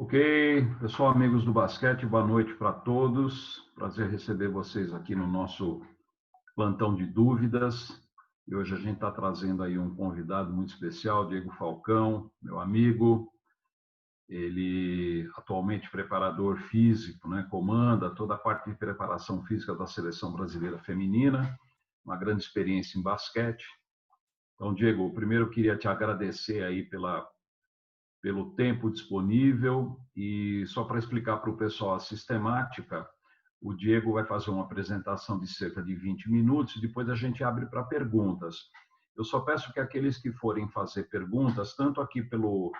Ok, pessoal, amigos do basquete, boa noite para todos. Prazer receber vocês aqui no nosso plantão de dúvidas. E hoje a gente está trazendo aí um convidado muito especial, Diego Falcão, meu amigo. Ele atualmente preparador físico, né? Comanda toda a parte de preparação física da seleção brasileira feminina, uma grande experiência em basquete. Então, Diego, primeiro eu queria te agradecer aí pelo tempo disponível e só para explicar para o pessoal a sistemática, o Diego vai fazer uma apresentação de cerca de 20 minutos e depois a gente abre para perguntas. Eu só peço que aqueles que forem fazer perguntas, tanto aqui pelo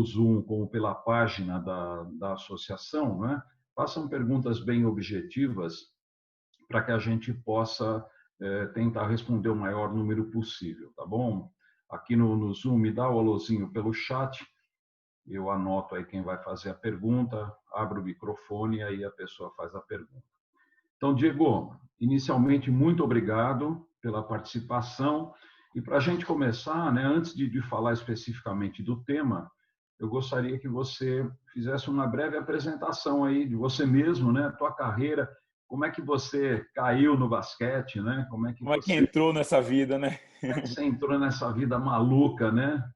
Zoom como pela página da associação, né, façam perguntas bem objetivas para que a gente possa tentar responder o maior número possível, tá bom? Aqui no Zoom, me dá o alôzinho pelo chat, eu anoto aí quem vai fazer a pergunta, abro o microfone e aí a pessoa faz a pergunta. Então, Diego, inicialmente, muito obrigado pela participação. E para a gente começar, né, antes de falar especificamente do tema, eu gostaria que você fizesse uma breve apresentação aí de você mesmo, né, tua carreira, como é que você caiu no basquete, né? Como é que entrou nessa vida, né? Como é que você entrou nessa vida maluca, né?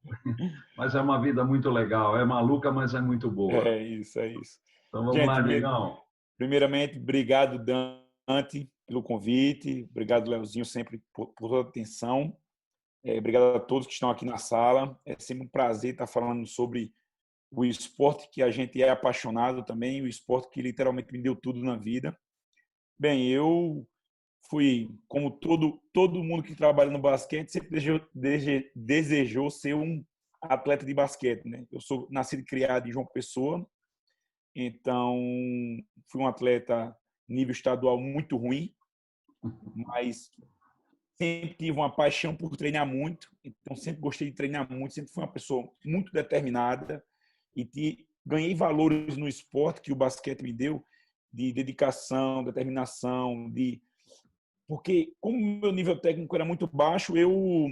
Mas é uma vida muito legal, é maluca, mas é muito boa. É isso, é isso. Então vamos Gente, lá, Diegão. primeiramente, obrigado, Dante, pelo convite. Obrigado, Leozinho, sempre por toda a atenção. Obrigado a todos que estão aqui na sala. É sempre um prazer estar falando sobre o esporte que a gente é apaixonado também, o esporte que literalmente me deu tudo na vida. Bem, eu fui, como todo mundo que trabalha no basquete, sempre desejou ser um atleta de basquete, né? Eu sou nascido e criado em João Pessoa, então fui um atleta nível estadual muito ruim, mas sempre tive uma paixão por treinar muito, então sempre gostei de treinar muito, sempre fui uma pessoa muito determinada e ganhei valores no esporte que o basquete me deu, de dedicação, determinação, porque como o meu nível técnico era muito baixo, eu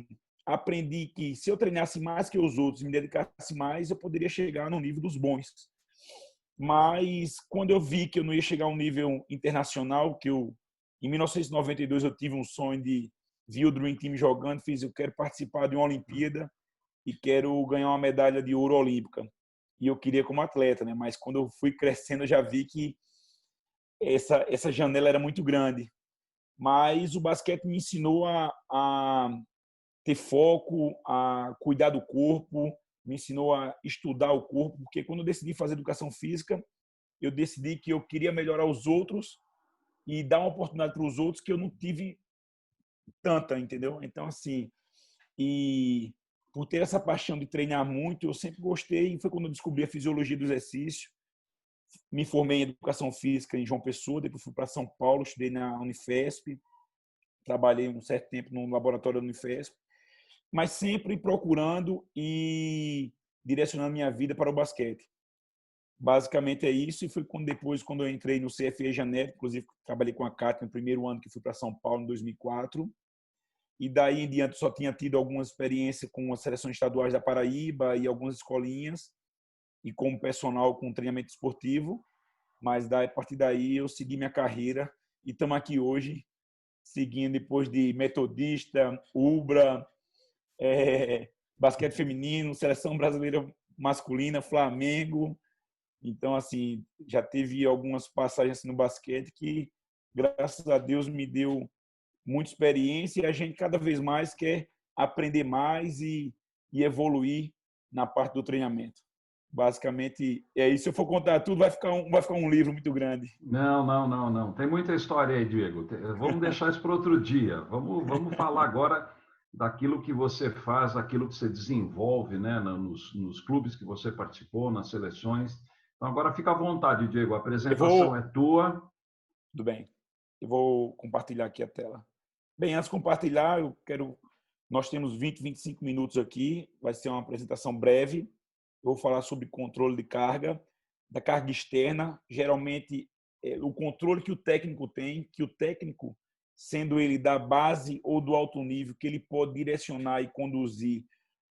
aprendi que se eu treinasse mais que os outros, me dedicasse mais, eu poderia chegar no nível dos bons. Mas quando eu vi que eu não ia chegar a um nível internacional, em 1992 eu tive um sonho de ver o Dream Team jogando, eu quero participar de uma Olimpíada e quero ganhar uma medalha de ouro olímpica. E eu queria como atleta, né? Mas quando eu fui crescendo, eu já vi que essa janela era muito grande. Mas o basquete me ensinou a ter foco, a cuidar do corpo, me ensinou a estudar o corpo, porque quando eu decidi fazer educação física, eu decidi que eu queria melhorar os outros e dar uma oportunidade para os outros que eu não tive tanta, entendeu? Então, assim, e por ter essa paixão de treinar muito, eu sempre gostei, e foi quando eu descobri a fisiologia do exercício. Me formei em educação física em João Pessoa, depois fui para São Paulo, estudei na Unifesp, trabalhei um certo tempo no laboratório da Unifesp, mas sempre procurando e direcionando minha vida para o basquete. Basicamente é isso, e foi quando eu entrei no CFE Janeiro, inclusive trabalhei com a Cátia no primeiro ano que fui para São Paulo, em 2004, e daí em diante só tinha tido alguma experiência com as seleções estaduais da Paraíba e algumas escolinhas, e como personal com treinamento esportivo, mas a partir daí eu segui minha carreira e estamos aqui hoje, seguindo depois de Metodista, Ubra, basquete feminino, seleção brasileira masculina, Flamengo. Então, assim, já teve algumas passagens assim, no basquete que, graças a Deus, me deu muita experiência e a gente cada vez mais quer aprender mais e evoluir na parte do treinamento. Basicamente, é isso. Se eu for contar tudo, vai ficar um livro muito grande. Não, não, não, não. Tem muita história aí, Diego. Vamos deixar isso para outro dia. Vamos falar agora daquilo que você faz, daquilo que você desenvolve, né, nos clubes que você participou, nas seleções. Então, agora fica à vontade, Diego. A Eu apresentação é vou, tua. tudo bem. Eu vou compartilhar aqui a tela. Bem, antes de compartilhar, nós temos 20, 25 minutos aqui. Vai ser uma apresentação breve. Eu vou falar sobre controle de carga, da carga externa. Geralmente, o controle que o técnico tem, que o técnico, sendo ele da base ou do alto nível, que ele pode direcionar e conduzir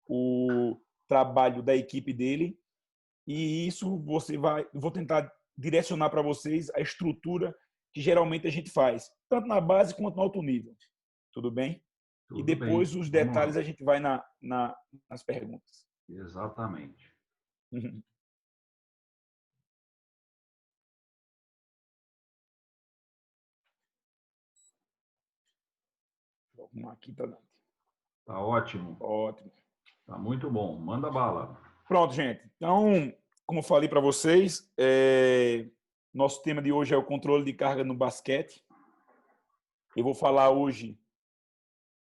o trabalho da equipe dele. E isso vou tentar direcionar para vocês a estrutura que geralmente a gente faz, tanto na base quanto no alto nível. Tudo bem? E Tudo bem. depois os Vamos detalhes lá. a gente vai nas perguntas. Exatamente. Vamos aqui para Dante. Tá ótimo. Ótimo. Tá muito bom. Manda bala. Pronto, gente. Então, como eu falei para vocês, nosso tema de hoje é o controle de carga no basquete. Eu vou falar hoje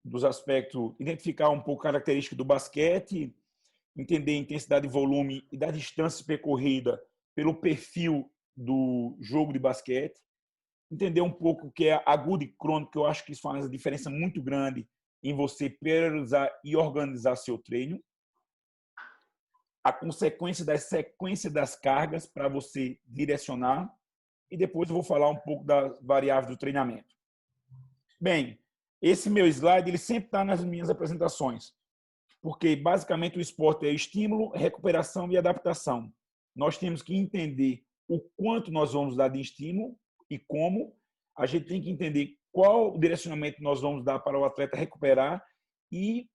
dos aspectos, identificar um pouco a característica do basquete, entender a intensidade, volume e da distância percorrida pelo perfil do jogo de basquete, entender um pouco o que é agudo e crônico, que eu acho que isso faz uma diferença muito grande em você priorizar e organizar seu treino, a consequência da sequência das cargas para você direcionar, e depois eu vou falar um pouco das variáveis do treinamento. Bem, esse meu slide ele sempre está nas minhas apresentações, porque basicamente o esporte é estímulo, recuperação e adaptação. Nós temos que entender o quanto nós vamos dar de estímulo e como. A gente tem que entender qual o direcionamento nós vamos dar para o atleta recuperar e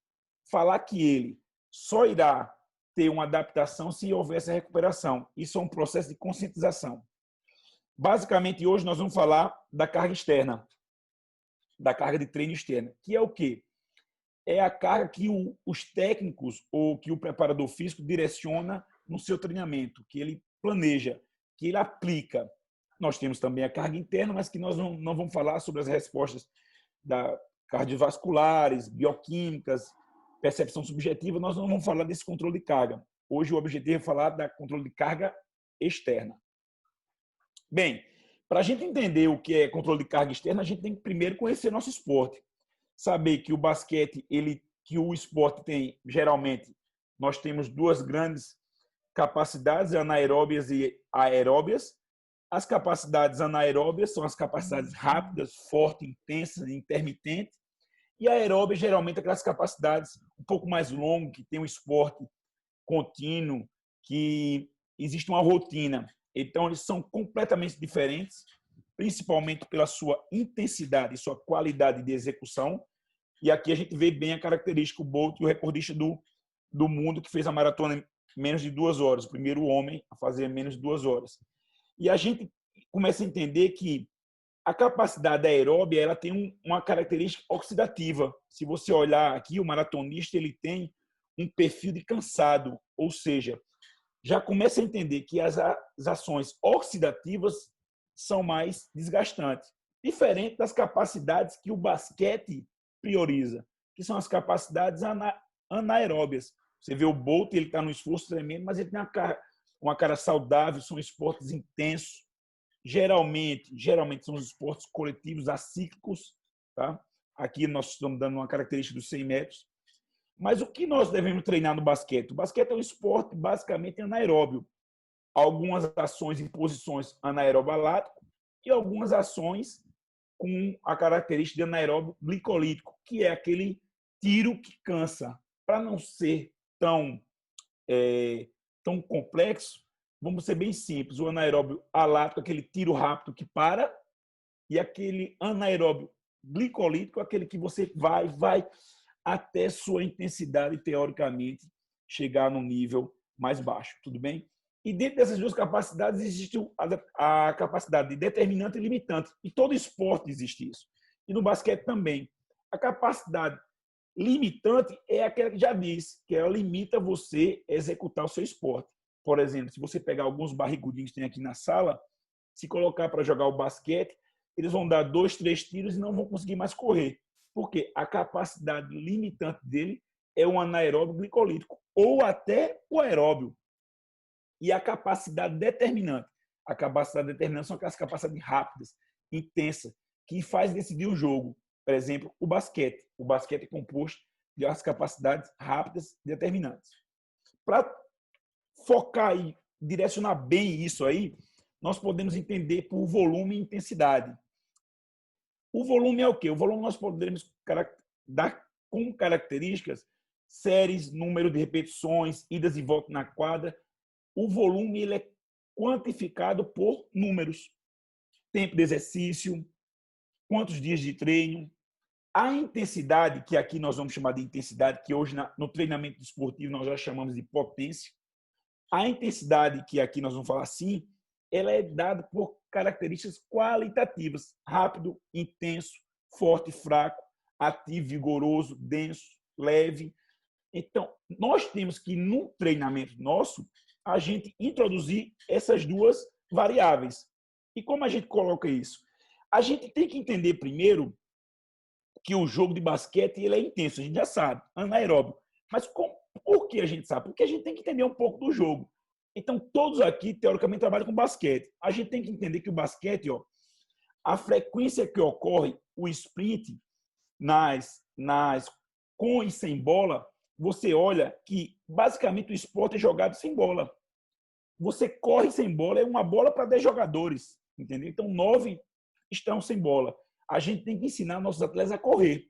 falar que ele só irá ter uma adaptação se houver essa recuperação. Isso é um processo de conscientização. Basicamente, hoje nós vamos falar da carga externa, da carga de treino externa, que é o quê? É a carga que os técnicos ou que o preparador físico direciona no seu treinamento, que ele planeja, que ele aplica. Nós temos também a carga interna, mas que nós não vamos falar sobre as respostas cardiovasculares, bioquímicas, percepção subjetiva, nós não vamos falar desse controle de carga. Hoje o objetivo é falar da controle de carga externa. Bem, para a gente entender o que é controle de carga externa, a gente tem que primeiro conhecer nosso esporte. Saber que o basquete, que o esporte tem, geralmente, nós temos duas grandes capacidades, anaeróbias e aeróbias. As capacidades anaeróbias são as capacidades rápidas, fortes, intensas, intermitentes. E aeróbias, geralmente, aquelas capacidades um pouco mais longas, que tem um esporte contínuo, que existe uma rotina. Então, eles são completamente diferentes, principalmente pela sua intensidade e sua qualidade de execução. E aqui a gente vê bem a característica, o Bolt, o recordista do mundo, que fez a maratona em menos de 2 horas, o primeiro homem a fazer menos de 2 horas. E a gente começa a entender que a capacidade aeróbia ela tem uma característica oxidativa. Se você olhar aqui, o maratonista ele tem um perfil de cansado, ou seja, já começa a entender que as ações oxidativas são mais desgastantes, diferente das capacidades que o basquete prioriza, que são as capacidades anaeróbias. Você vê o Bolt, ele está no esforço tremendo, mas ele tem uma cara saudável, são esportes intensos. Geralmente são os esportes coletivos acíclicos, tá? Aqui nós estamos dando uma característica dos 100 metros. Mas o que nós devemos treinar no basquete? O basquete é um esporte basicamente anaeróbio. Algumas ações em posições anaeróbio alático e algumas ações com a característica de anaeróbio glicolítico, que é aquele tiro que cansa. Para não ser tão complexo, vamos ser bem simples. O anaeróbio alático, aquele tiro rápido que para, e aquele anaeróbio glicolítico, aquele que você vai até sua intensidade, teoricamente, chegar no nível mais baixo. Tudo bem? E dentro dessas duas capacidades existe a capacidade de determinante e limitante. E todo esporte existe isso. E no basquete também. A capacidade limitante é aquela que já diz, que ela limita você a executar o seu esporte. Por exemplo, se você pegar alguns barrigudinhos que tem aqui na sala, se colocar para jogar o basquete, eles vão dar 2, 3 tiros e não vão conseguir mais correr. Porque a capacidade limitante dele é o anaeróbio glicolítico ou até o aeróbio. E a capacidade determinante. A capacidade determinante são aquelas capacidades rápidas, intensas, que faz decidir o jogo. Por exemplo, o basquete. O basquete é composto de as capacidades rápidas determinantes. Para focar e direcionar bem isso aí, nós podemos entender por volume e intensidade. O volume é o quê? O volume nós podemos dar com características séries, número de repetições, idas e voltas na quadra, o volume ele é quantificado por números. Tempo de exercício, quantos dias de treino, a intensidade, que aqui nós vamos chamar de intensidade, que hoje no treinamento esportivo nós já chamamos de potência. A intensidade, que aqui nós vamos falar assim, ela é dada por características qualitativas: rápido, intenso, forte, fraco, ativo, vigoroso, denso, leve. Então, nós temos que, no treinamento nosso, a gente introduzir essas duas variáveis. E como a gente coloca isso? A gente tem que entender primeiro que o jogo de basquete ele é intenso, a gente já sabe, anaeróbio. Mas por que a gente sabe? Porque a gente tem que entender um pouco do jogo. Então, todos aqui, teoricamente, trabalham com basquete. A gente tem que entender que o basquete, a frequência que ocorre, o sprint, com e sem bola, você olha que, basicamente, o esporte é jogado sem bola. Você corre sem bola, é uma bola para 10 jogadores, entendeu? Então, 9 estão sem bola. A gente tem que ensinar nossos atletas a correr.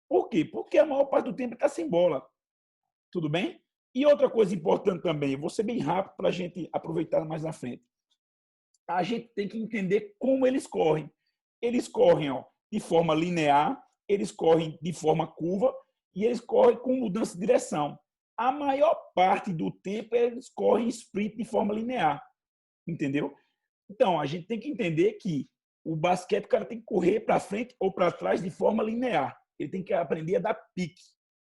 Por quê? Porque a maior parte do tempo está sem bola. Tudo bem? E outra coisa importante também, vou ser bem rápido para a gente aproveitar mais na frente. A gente tem que entender como eles correm. Eles correm de forma linear, eles correm de forma curva e eles correm com mudança de direção. A maior parte do tempo eles correm sprint de forma linear. Entendeu? Então, a gente tem que entender que o basquete, o cara tem que correr para frente ou para trás de forma linear. Ele tem que aprender a dar pique,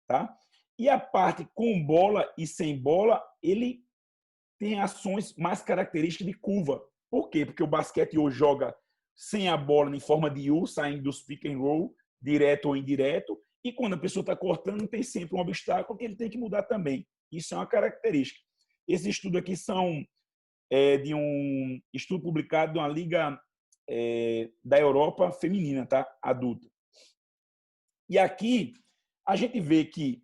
tá? E a parte com bola e sem bola, ele tem ações mais características de curva. Por quê? Porque o basquete hoje joga sem a bola em forma de U, saindo dos pick and roll, direto ou indireto, e quando a pessoa está cortando, tem sempre um obstáculo que ele tem que mudar também. Isso é uma característica. Esse estudo aqui são de um estudo publicado de uma liga da Europa feminina, tá? Adulta. E aqui a gente vê que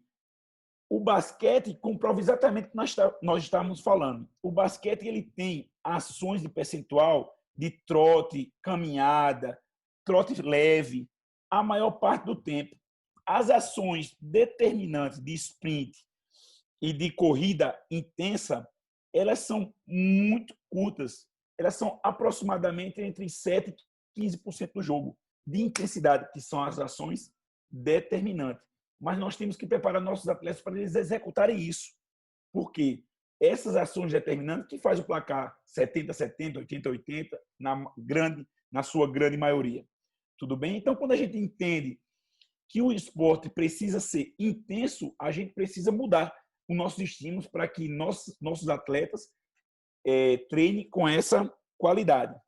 o basquete comprova exatamente o que nós estávamos falando. O basquete ele tem ações de percentual de trote, caminhada, trote leve, a maior parte do tempo. As ações determinantes de sprint e de corrida intensa, elas são muito curtas. Elas são aproximadamente entre 7% e 15% do jogo de intensidade, que são as ações determinantes. Mas nós temos que preparar nossos atletas para eles executarem isso. Por quê? Essas ações determinantes que faz o placar 70-70, 80-80, na sua grande maioria. Tudo bem? Então, quando a gente entende que o esporte precisa ser intenso, a gente precisa mudar os nossos estímulos para que nossos atletas treinem com essa qualidade.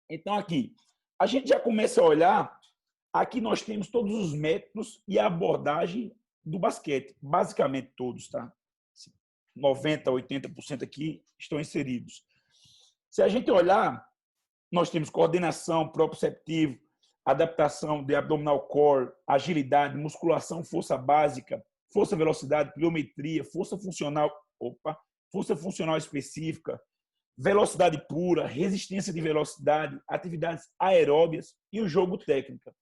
Então, aqui, a gente já começa a olhar. Aqui nós temos todos os métodos e a abordagem do basquete, basicamente todos, tá? 90%, 80% aqui estão inseridos. Se a gente olhar, nós temos coordenação, proprioceptivo, adaptação de abdominal core, agilidade, musculação, força básica, força, velocidade, pliometria, força funcional específica, velocidade pura, resistência de velocidade, atividades aeróbias e o jogo técnica.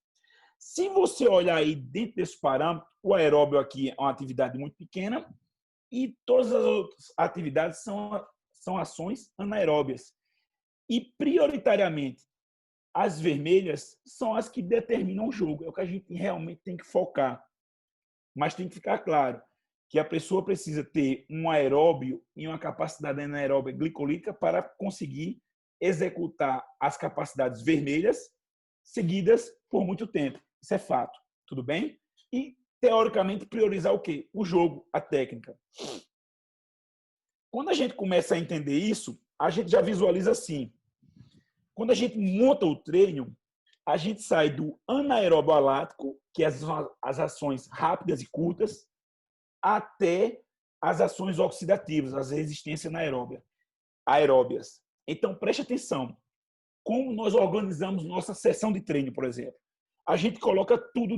Se você olhar aí dentro desse parâmetro, o aeróbio aqui é uma atividade muito pequena e todas as outras atividades são ações anaeróbias. E, prioritariamente, as vermelhas são as que determinam o jogo. É o que a gente realmente tem que focar. Mas tem que ficar claro que a pessoa precisa ter um aeróbio e uma capacidade anaeróbia glicolítica para conseguir executar as capacidades vermelhas seguidas por muito tempo. Isso é fato. Tudo bem? E, teoricamente, priorizar o quê? O jogo, a técnica. Quando a gente começa a entender isso, a gente já visualiza assim. Quando a gente monta o treino, a gente sai do anaeróbio alático, que são as ações rápidas e curtas, até as ações oxidativas, as resistências aeróbias. Então, preste atenção. Como nós organizamos nossa sessão de treino, por exemplo? A gente coloca tudo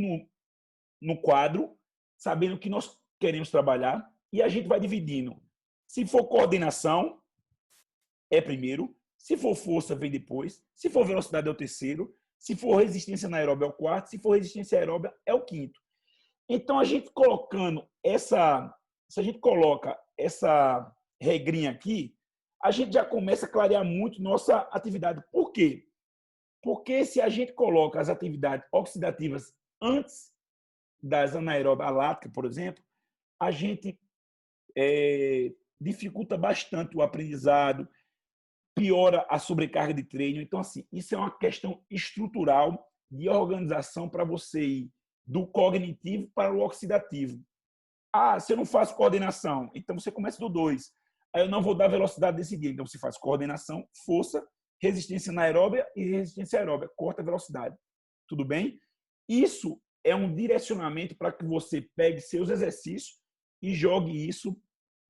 no quadro, sabendo o que nós queremos trabalhar, e a gente vai dividindo. Se for coordenação, é primeiro. Se for força, vem depois. Se for velocidade, é o terceiro. Se for resistência anaeróbia, é o quarto. Se for resistência aeróbia, é o quinto. Então, a gente colocando se a gente coloca essa regrinha aqui, a gente já começa a clarear muito nossa atividade. Por quê? Porque se a gente coloca as atividades oxidativas antes das anaeróbias aláticas, por exemplo, a gente dificulta bastante o aprendizado, piora a sobrecarga de treino. Então, assim, isso é uma questão estrutural de organização para você ir do cognitivo para o oxidativo. Ah, se eu não faço coordenação, então você começa do 2. Aí eu não vou dar velocidade desse dia. Então você faz coordenação, força, resistência anaeróbia e resistência aeróbia. Corta a velocidade. Tudo bem? Isso é um direcionamento para que você pegue seus exercícios e jogue isso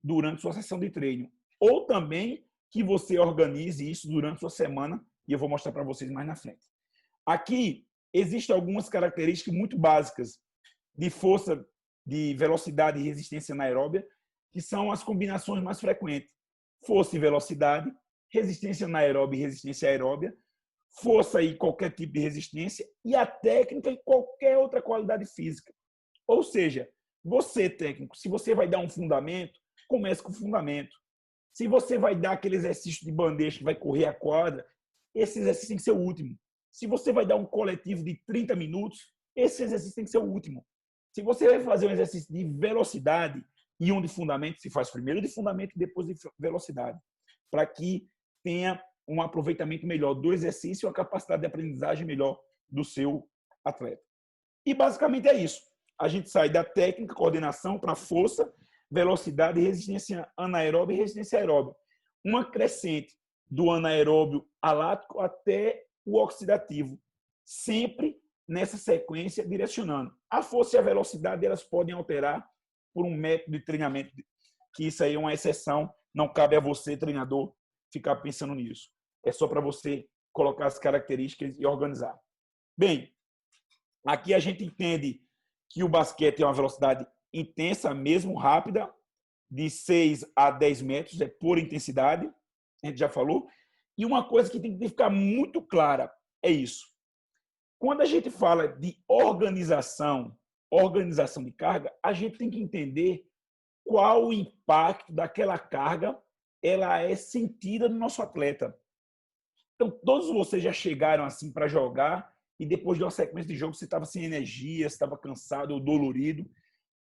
durante sua sessão de treino. Ou também que você organize isso durante sua semana, e eu vou mostrar para vocês mais na frente. Aqui existem algumas características muito básicas de força, de velocidade e resistência anaeróbia, que são as combinações mais frequentes. Força e velocidade, resistência anaeróbia e resistência aeróbia, força e qualquer tipo de resistência, e a técnica e qualquer outra qualidade física. Ou seja, você, técnico, se você vai dar um fundamento, comece com o fundamento. Se você vai dar aquele exercício de bandeja que vai correr a quadra, esse exercício tem que ser o último. Se você vai dar um coletivo de 30 minutos, esse exercício tem que ser o último. Se você vai fazer um exercício de velocidade e um de fundamento, se faz primeiro de fundamento e depois de velocidade, para que tenha um aproveitamento melhor do exercício e uma capacidade de aprendizagem melhor do seu atleta. E basicamente é isso. A gente sai da técnica, coordenação para força, velocidade, resistência anaeróbia e resistência aeróbia. Uma crescente do anaeróbio alático até o oxidativo, sempre nessa sequência direcionando. A força e a velocidade elas podem alterar por um método de treinamento, que isso aí é uma exceção, não cabe a você, treinador, ficar pensando nisso. É só para você colocar as características e organizar. Bem, aqui a gente entende que o basquete é uma velocidade intensa, mesmo rápida, de 6 a 10 metros, é pura intensidade, a gente já falou. E uma coisa que tem que ficar muito clara é isso. Quando a gente fala de organização de carga, a gente tem que entender qual o impacto daquela carga ela é sentida no nosso atleta. Então, todos vocês já chegaram assim para jogar e depois de uma sequência de jogos você estava sem energia, você estava cansado ou dolorido.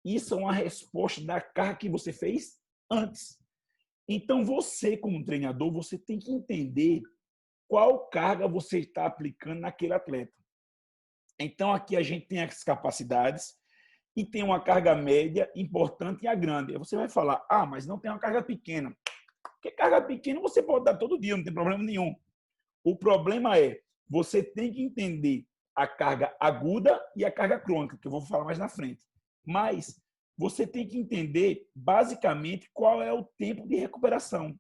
Isso é uma resposta da carga que você fez antes. Então, você, como treinador, você tem que entender qual carga você está aplicando naquele atleta. Então, aqui a gente tem as capacidades e tem uma carga média importante e a grande. Aí você vai falar, mas não tem uma carga pequena. Porque carga pequena você pode dar todo dia, não tem problema nenhum. O problema é, você tem que entender a carga aguda e a carga crônica, que eu vou falar mais na frente. Mas você tem que entender, basicamente, qual é o tempo de recuperação.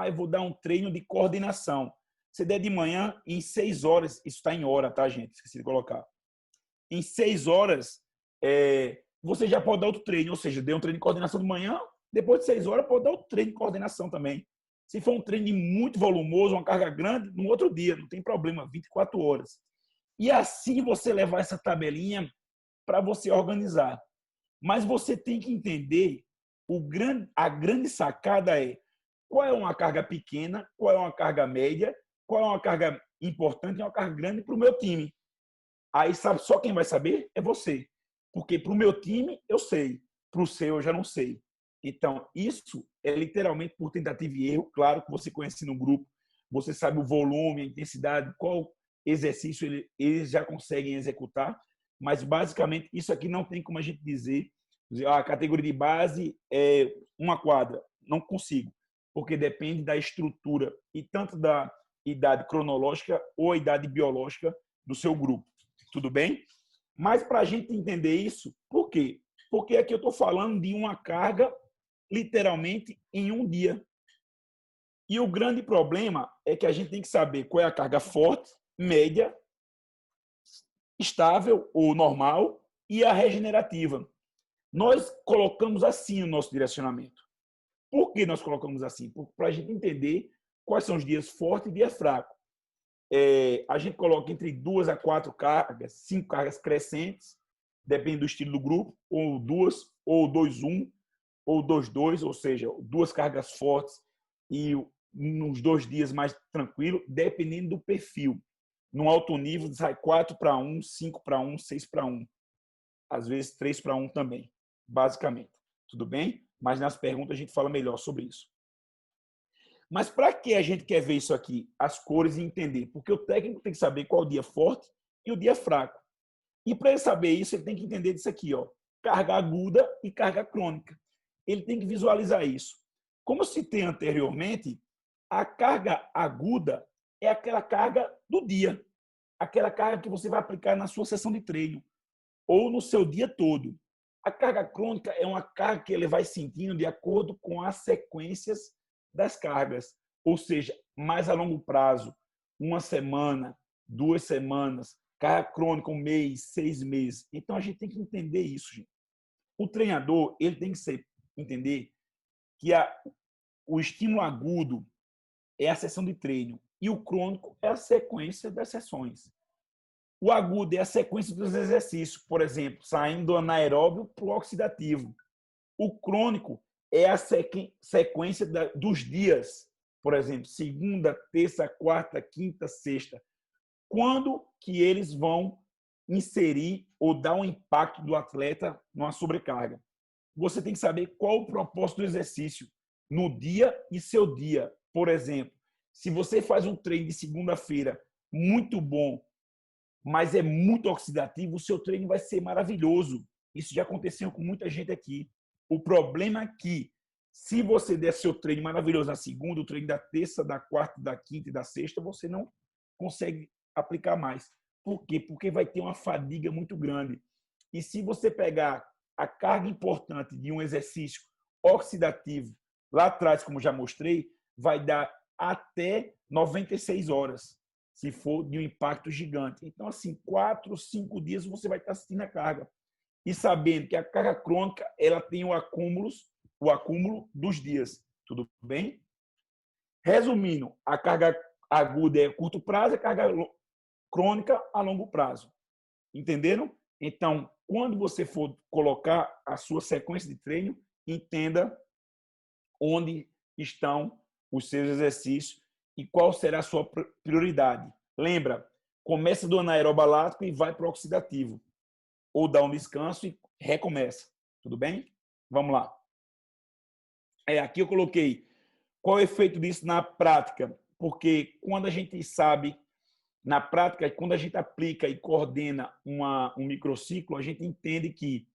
Eu vou dar um treino de coordenação. Se der de manhã, em 6 horas, isso está em hora, tá, gente? Esqueci de colocar. Em 6 horas, você já pode dar outro treino, ou seja, deu um treino de coordenação de manhã, depois de 6 horas, pode dar outro treino de coordenação também. Se for um treino muito volumoso, uma carga grande, no outro dia, não tem problema, 24 horas. E assim você levar essa tabelinha para você organizar. Mas você tem que entender, a grande sacada é qual é uma carga pequena, qual é uma carga média, qual é uma carga importante e uma carga grande para o meu time. Aí sabe, só quem vai saber é você. Porque para o meu time eu sei, para o seu eu já não sei. Então, isso é literalmente por tentativa e erro. Claro que você conhece no grupo, você sabe o volume, a intensidade, qual exercício eles já conseguem executar, mas basicamente isso aqui não tem como a gente dizer, a categoria de base é uma quadra. Não consigo, porque depende da estrutura e tanto da idade cronológica ou a idade biológica do seu grupo. Tudo bem? Mas para a gente entender isso, por quê? Porque aqui eu estou falando de uma carga literalmente em um dia. E o grande problema é que a gente tem que saber qual é a carga forte, média, estável ou normal e a regenerativa. Nós colocamos assim o nosso direcionamento. Por que nós colocamos assim? Para a gente entender quais são os dias fortes e dias fracos. A gente coloca entre 2 a 4 cargas, 5 cargas crescentes, depende do estilo do grupo, ou 2, ou 2, 1, ou 2-2, ou seja, 2 cargas fortes e nos 2 dias mais tranquilo, dependendo do perfil. No alto nível, sai 4-1, 5-1, 6-1. Às vezes 3-1 também, basicamente. Tudo bem? Mas nas perguntas a gente fala melhor sobre isso. Mas para que a gente quer ver isso aqui? As cores e entender. Porque o técnico tem que saber qual o dia forte e o dia fraco. E para ele saber isso, ele tem que entender disso aqui, ó, carga aguda e carga crônica. Ele tem que visualizar isso. Como eu citei anteriormente, a carga aguda é aquela carga do dia, aquela carga que você vai aplicar na sua sessão de treino ou no seu dia todo. A carga crônica é uma carga que ele vai sentindo de acordo com as sequências das cargas, ou seja, mais a longo prazo, 1 semana, 2 semanas, carga crônica 1 mês, 6 meses. Então a gente tem que entender isso, gente. O treinador ele tem que entender que o estímulo agudo é a sessão de treino e o crônico é a sequência das sessões. O agudo é a sequência dos exercícios, por exemplo, saindo do anaeróbio para o oxidativo. O crônico é a sequência dos dias, por exemplo, segunda, terça, quarta, quinta, sexta. Quando que eles vão inserir ou dar um impacto do atleta numa sobrecarga? Você tem que saber qual o propósito do exercício no dia e seu dia. Por exemplo, se você faz um treino de segunda-feira muito bom, mas é muito oxidativo, o seu treino vai ser maravilhoso. Isso já aconteceu com muita gente aqui. O problema é que, se você der seu treino maravilhoso na segunda, o treino da terça, da quarta, da quinta e da sexta, você não consegue aplicar mais. Por quê? Porque vai ter uma fadiga muito grande. E se você pegar a carga importante de um exercício oxidativo, lá atrás, como já mostrei, vai dar até 96 horas. Se for de um impacto gigante. Então, assim, 4, 5 dias você vai estar assistindo a carga. E sabendo que a carga crônica ela tem o acúmulo dos dias. Tudo bem? Resumindo, a carga aguda é a curto prazo, a carga crônica a longo prazo. Entenderam? Então, quando você for colocar a sua sequência de treino, entenda onde estão os seus exercícios e qual será a sua prioridade. Lembra, começa do anaeróbio lático e vai para o oxidativo. Ou dá um descanso e recomeça. Tudo bem? Vamos lá. Aqui eu coloquei qual é o efeito disso na prática. Porque quando a gente sabe, na prática, quando a gente aplica e coordena um microciclo, a gente entende que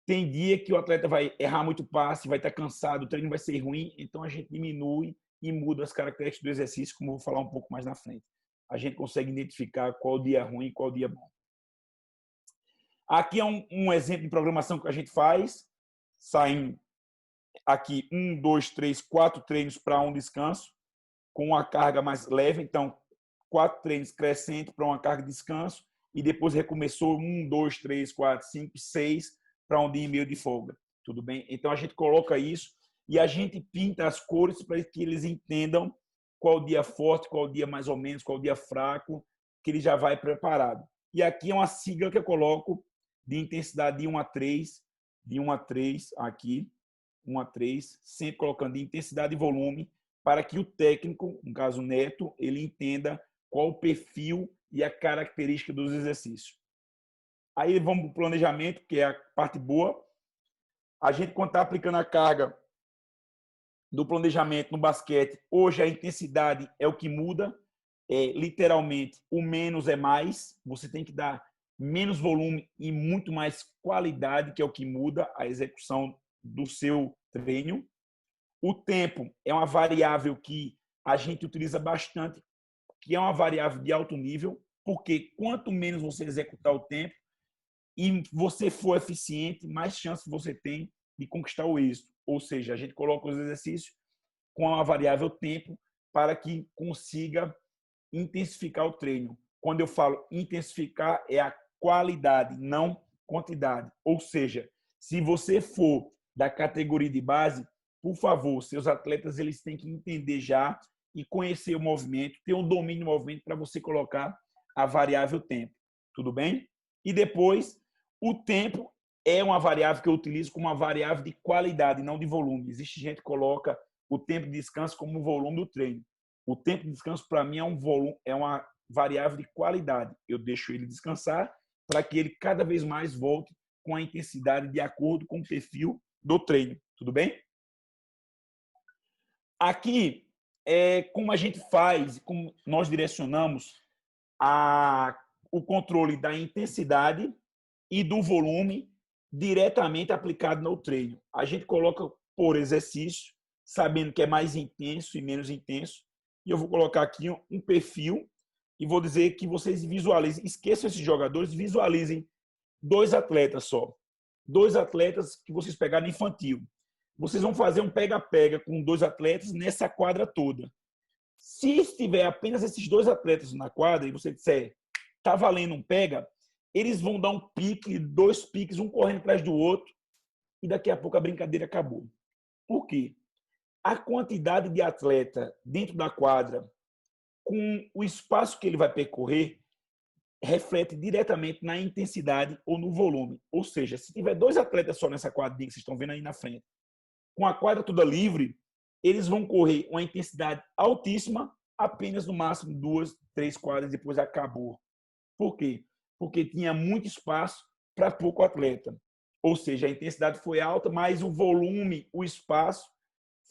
tem dia que o atleta vai errar muito passe, vai estar cansado, o treino vai ser ruim, então a gente diminui e muda as características do exercício, como eu vou falar um pouco mais na frente. A gente consegue identificar qual o dia ruim e qual o dia bom. Aqui é um exemplo de programação que a gente faz. Saem aqui 1, 2, 3, 4 treinos para um descanso, com uma carga mais leve. Então, 4 treinos crescente para uma carga de descanso e depois recomeçou 1, 2, 3, 4, 5, 6 para um dia e meio de folga. Tudo bem? Então, a gente coloca isso e a gente pinta as cores para que eles entendam qual o dia forte, qual o dia mais ou menos, qual o dia fraco, que ele já vai preparado. E aqui é uma sigla que eu coloco de intensidade de 1 a 3, de 1 a 3 aqui, 1 a 3, sempre colocando de intensidade e volume, para que o técnico, no caso Neto, ele entenda qual o perfil e a característica dos exercícios. Aí vamos para o planejamento, que é a parte boa. A gente, quando está aplicando a carga do planejamento no basquete, hoje a intensidade é o que muda. Literalmente, o menos é mais. Você tem que dar menos volume e muito mais qualidade, que é o que muda a execução do seu treino. O tempo é uma variável que a gente utiliza bastante, que é uma variável de alto nível, porque quanto menos você executar o tempo e você for eficiente, mais chance você tem de conquistar o êxito. Ou seja, a gente coloca os exercícios com a variável tempo para que consiga intensificar o treino. Quando eu falo intensificar, é a qualidade, não quantidade. Ou seja, se você for da categoria de base, por favor, seus atletas eles têm que entender já e conhecer o movimento, ter um domínio do movimento para você colocar a variável tempo. Tudo bem? E depois, o tempo é uma variável que eu utilizo como uma variável de qualidade, não de volume. Existe gente que coloca o tempo de descanso como o volume do treino. O tempo de descanso, para mim, é uma variável de qualidade. Eu deixo ele descansar para que ele cada vez mais volte com a intensidade de acordo com o perfil do treino. Tudo bem? Aqui é como a gente faz, como nós direcionamos o controle da intensidade e do volume diretamente aplicado no treino. A gente coloca por exercício, sabendo que é mais intenso e menos intenso. E eu vou colocar aqui um perfil e vou dizer que vocês visualizem, esqueçam esses jogadores, visualizem 2 atletas só. 2 atletas que vocês pegaram infantil. Vocês vão fazer um pega-pega com 2 atletas nessa quadra toda. Se estiver apenas esses 2 atletas na quadra e você disser, tá valendo um pega, eles vão dar um pique, 2 piques, um correndo atrás do outro, e daqui a pouco a brincadeira acabou. Por quê? A quantidade de atleta dentro da quadra, com o espaço que ele vai percorrer, reflete diretamente na intensidade ou no volume. Ou seja, se tiver 2 atletas só nessa quadrinha que vocês estão vendo aí na frente, com a quadra toda livre, eles vão correr uma intensidade altíssima, apenas no máximo 2, 3 quadras, depois acabou. Por quê? Porque tinha muito espaço para pouco atleta. Ou seja, a intensidade foi alta, mas o volume, o espaço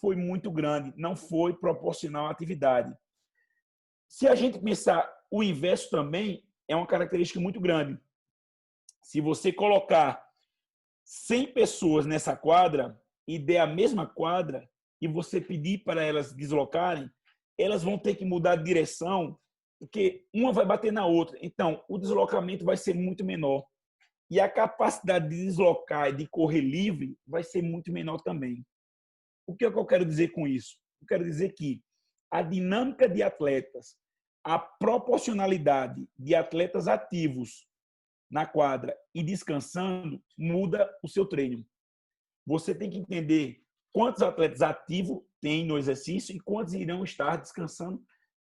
foi muito grande, não foi proporcional à atividade. Se a gente pensar o inverso também, é uma característica muito grande. Se você colocar 100 pessoas nessa quadra e der a mesma quadra e você pedir para elas deslocarem, elas vão ter que mudar de direção, porque uma vai bater na outra. Então, o deslocamento vai ser muito menor. E a capacidade de deslocar e de correr livre vai ser muito menor também. O que é que eu quero dizer com isso? Eu quero dizer que a dinâmica de atletas, a proporcionalidade de atletas ativos na quadra e descansando muda o seu treino. Você tem que entender quantos atletas ativos tem no exercício e quantos irão estar descansando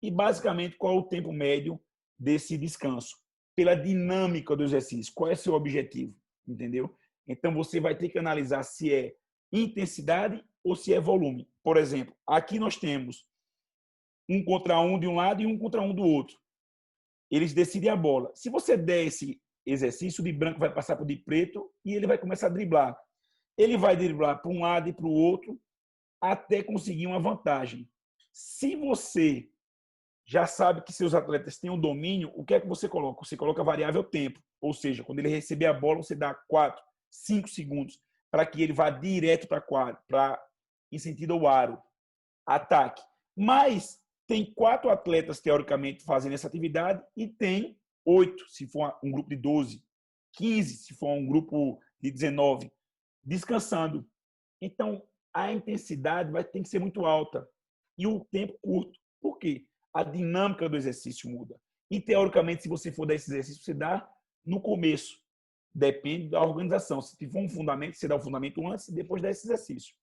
e, basicamente, qual é o tempo médio desse descanso. Pela dinâmica do exercício, qual é o seu objetivo, entendeu? Então, você vai ter que analisar se é intensidade ou se é volume. Por exemplo, aqui nós temos 1 contra 1 de um lado e 1 contra 1 do outro. Eles decidem a bola. Se você der esse exercício, o de branco vai passar para o de preto e ele vai começar a driblar. Ele vai driblar para um lado e para o outro até conseguir uma vantagem. Se você já sabe que seus atletas têm um domínio, o que é que você coloca? Você coloca a variável tempo. Ou seja, quando ele receber a bola, você dá 4, 5 segundos para que ele vá direto para a quadra, em sentido ao aro, ataque. Mas tem 4 atletas, teoricamente, fazendo essa atividade e tem 8, se for um grupo de 12, 15, se for um grupo de 19, descansando. Então, a intensidade tem que ser muito alta e o tempo curto. Por quê? A dinâmica do exercício muda. E, teoricamente, se você for dar esse exercício, você dá no começo. Depende da organização. Se tiver um fundamento, você dá o fundamento antes e depois dá esse exercício.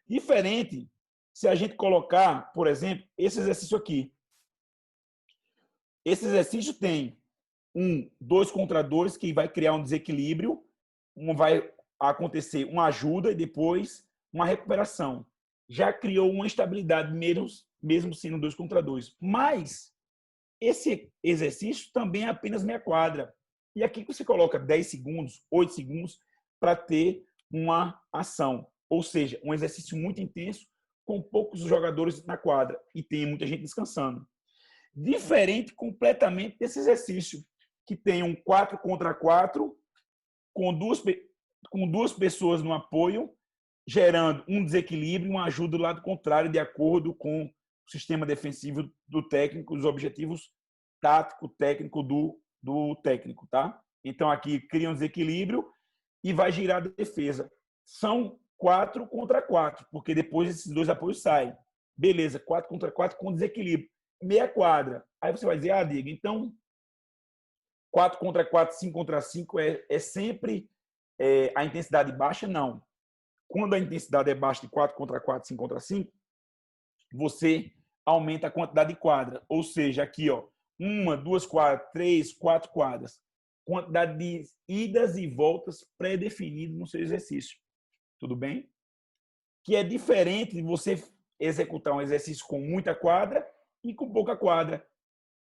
Diferente se a gente colocar, por exemplo, esse exercício aqui. Esse exercício tem 2 contra 2, que vai criar um desequilíbrio, vai acontecer uma ajuda e depois uma recuperação. Já criou uma estabilidade, mesmo sendo 2 contra 2. Mas esse exercício também é apenas meia quadra. E aqui você coloca 10 segundos, 8 segundos para ter uma ação. Ou seja, um exercício muito intenso com poucos jogadores na quadra e tem muita gente descansando. Diferente completamente desse exercício, que tem um 4 contra 4, com duas pessoas no apoio, gerando um desequilíbrio, uma ajuda do lado contrário, de acordo com o sistema defensivo do técnico, os objetivos tático, técnico do técnico, tá? Então, aqui cria um desequilíbrio e vai girar a defesa. São 4 contra 4, porque depois esses 2 apoios saem. Beleza, 4 contra 4 com desequilíbrio. Meia quadra. Aí você vai dizer, Diego, então 4 contra 4, 5 contra 5 é sempre a intensidade baixa? Não. Quando a intensidade é baixa de 4 contra 4, 5 contra 5, você aumenta a quantidade de quadra. Ou seja, aqui, ó, 1, 2 quadras, 3, 4 quadras. quantidade de idas e voltas pré-definido no seu exercício. Tudo bem? Que é diferente de você executar um exercício com muita quadra e com pouca quadra,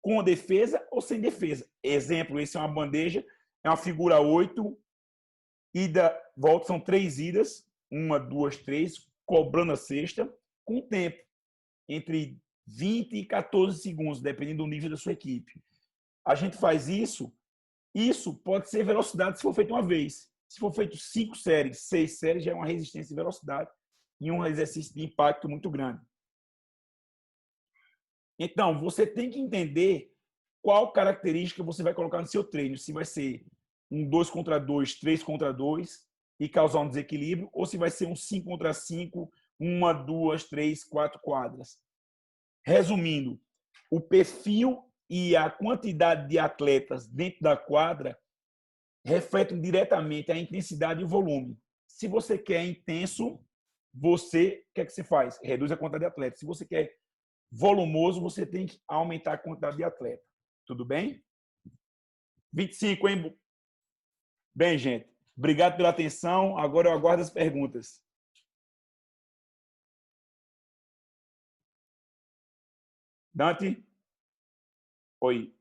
com defesa ou sem defesa. Exemplo, esse é uma bandeja, é uma figura 8, ida, volta, são 3 idas, 1, 2, 3, cobrando a cesta, com tempo entre 20 e 14 segundos, dependendo do nível da sua equipe. A gente faz isso pode ser velocidade se for feito uma vez. Se for feito 5 séries, 6 séries, já é uma resistência e velocidade e um exercício de impacto muito grande. Então, você tem que entender qual característica você vai colocar no seu treino. Se vai ser um 2 contra 2, 3 contra 2 e causar um desequilíbrio, ou se vai ser um 5 contra 5, 1, 2, 3, 4 quadras. Resumindo, o perfil e a quantidade de atletas dentro da quadra refletem diretamente a intensidade e o volume. Se você quer intenso, o que é que você faz? Reduz a quantidade de atletas. Se você quer volumoso, você tem que aumentar a quantidade de atletas. Tudo bem? 25, hein? Bem, gente. Obrigado pela atenção. Agora eu aguardo as perguntas. Dante? Oi.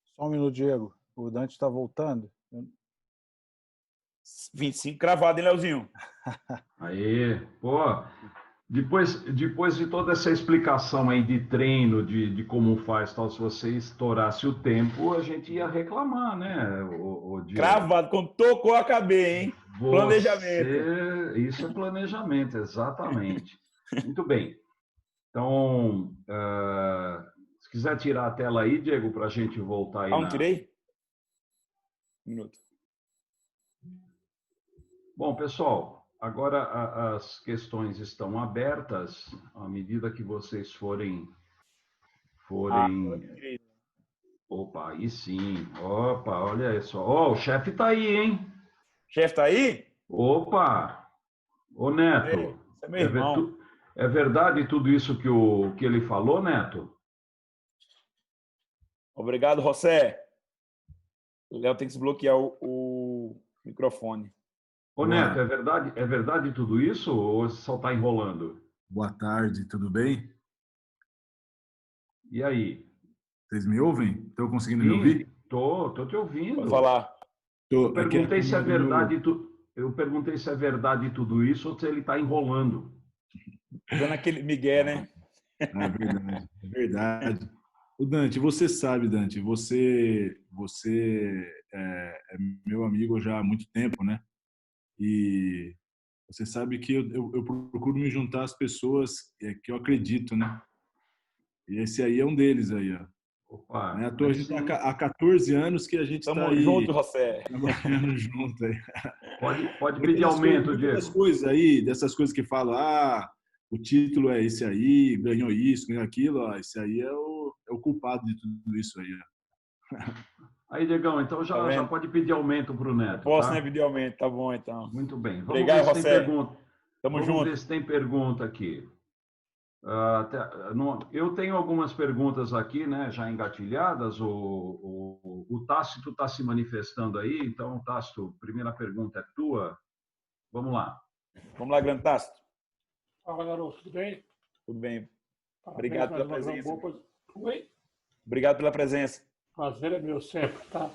Só um minuto, Diego. O Dante está voltando. 25 cravado, hein, Leozinho? Aí, pô, depois de toda essa explicação aí de treino, de como faz, tal, se você estourasse o tempo, a gente ia reclamar, né, o Diego? Cravado, quando tocou, acabei, hein? Planejamento. Isso é planejamento, exatamente. Muito bem. Então, se quiser tirar a tela aí, Diego, para a gente voltar aí Não tirei? Um minuto. Bom, pessoal, agora as questões estão abertas. À medida que vocês forem... Opa, aí sim. Opa, olha só. Ó, o chefe está aí, hein? O chefe está aí? Opa! Ô, Neto. Ei, você é meu irmão. É verdade tudo isso que ele falou, Neto? Obrigado, José. O Léo tem que desbloquear o microfone. Ô, Neto, é verdade tudo isso ou você só está enrolando? Boa tarde, tudo bem? E aí? Vocês me ouvem? Estão conseguindo me ouvir? Tô te ouvindo. Pode falar. Eu perguntei se é verdade tudo isso ou se ele está enrolando. Dando aquele migué, né? É verdade. O Dante, você sabe, Dante, você é meu amigo já há muito tempo, né? E você sabe que eu procuro me juntar às pessoas que eu acredito, né? E esse aí é um deles aí, ó. Opa, né? A gente há 14 anos que a gente está aí junto, José. trabalhando junto aí. Pode pedir aumento, Diego. Dessas coisas que falam, o título é esse aí, ganhou isso, ganhou aquilo, esse aí é o culpado de tudo isso aí. Aí, Diegão, então já pode pedir aumento para o Neto. Posso, tá? né, pedir aumento, tá bom, então. Muito bem. Obrigado, José. Vamos ver se tem pergunta aqui. Eu tenho algumas perguntas aqui, né, já engatilhadas. O Tácito está se manifestando aí, então, Tácito, primeira pergunta é tua. Vamos lá. Vamos lá, grande Tácito. Fala, garoto, tudo bem? Tudo bem. Parabéns, Obrigado pela presença. Oi? Obrigado pela presença. Prazer é meu sempre, tá?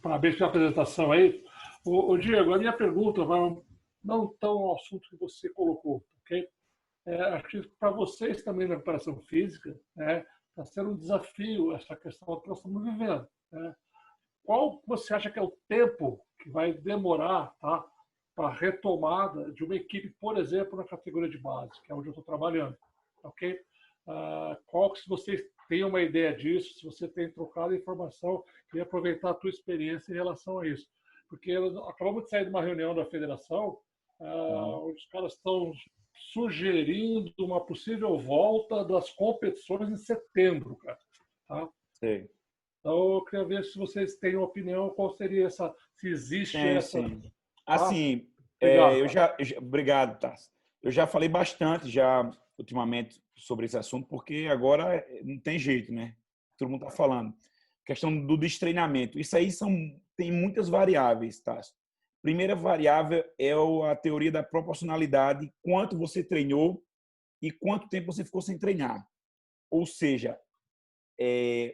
Parabéns pela apresentação aí. Ô, Diego, a minha pergunta vai não tão ao assunto que você colocou, ok? Acho que para vocês também na preparação física, né, está sendo um desafio essa questão que nós estamos vivendo. Né? Qual você acha que é o tempo que vai demorar, tá, para a retomada de uma equipe, por exemplo, na categoria de base, que é onde eu estou trabalhando, ok? Se vocês têm uma ideia disso, se você tem trocado informação e aproveitar a tua experiência em relação a isso. Porque acabamos de sair de uma reunião da federação, onde os caras estão sugerindo uma possível volta das competições em setembro, cara. Tá? Sim. Então, eu queria ver se vocês têm uma opinião, qual seria se existe essa... Sim. Assim, Obrigado, obrigado, Tassi. eu já falei bastante já ultimamente sobre esse assunto, porque agora não tem jeito, né? Todo mundo está falando. Questão do destreinamento. Isso aí tem muitas variáveis, tá? Primeira variável é a teoria da proporcionalidade, quanto você treinou e quanto tempo você ficou sem treinar. Ou seja,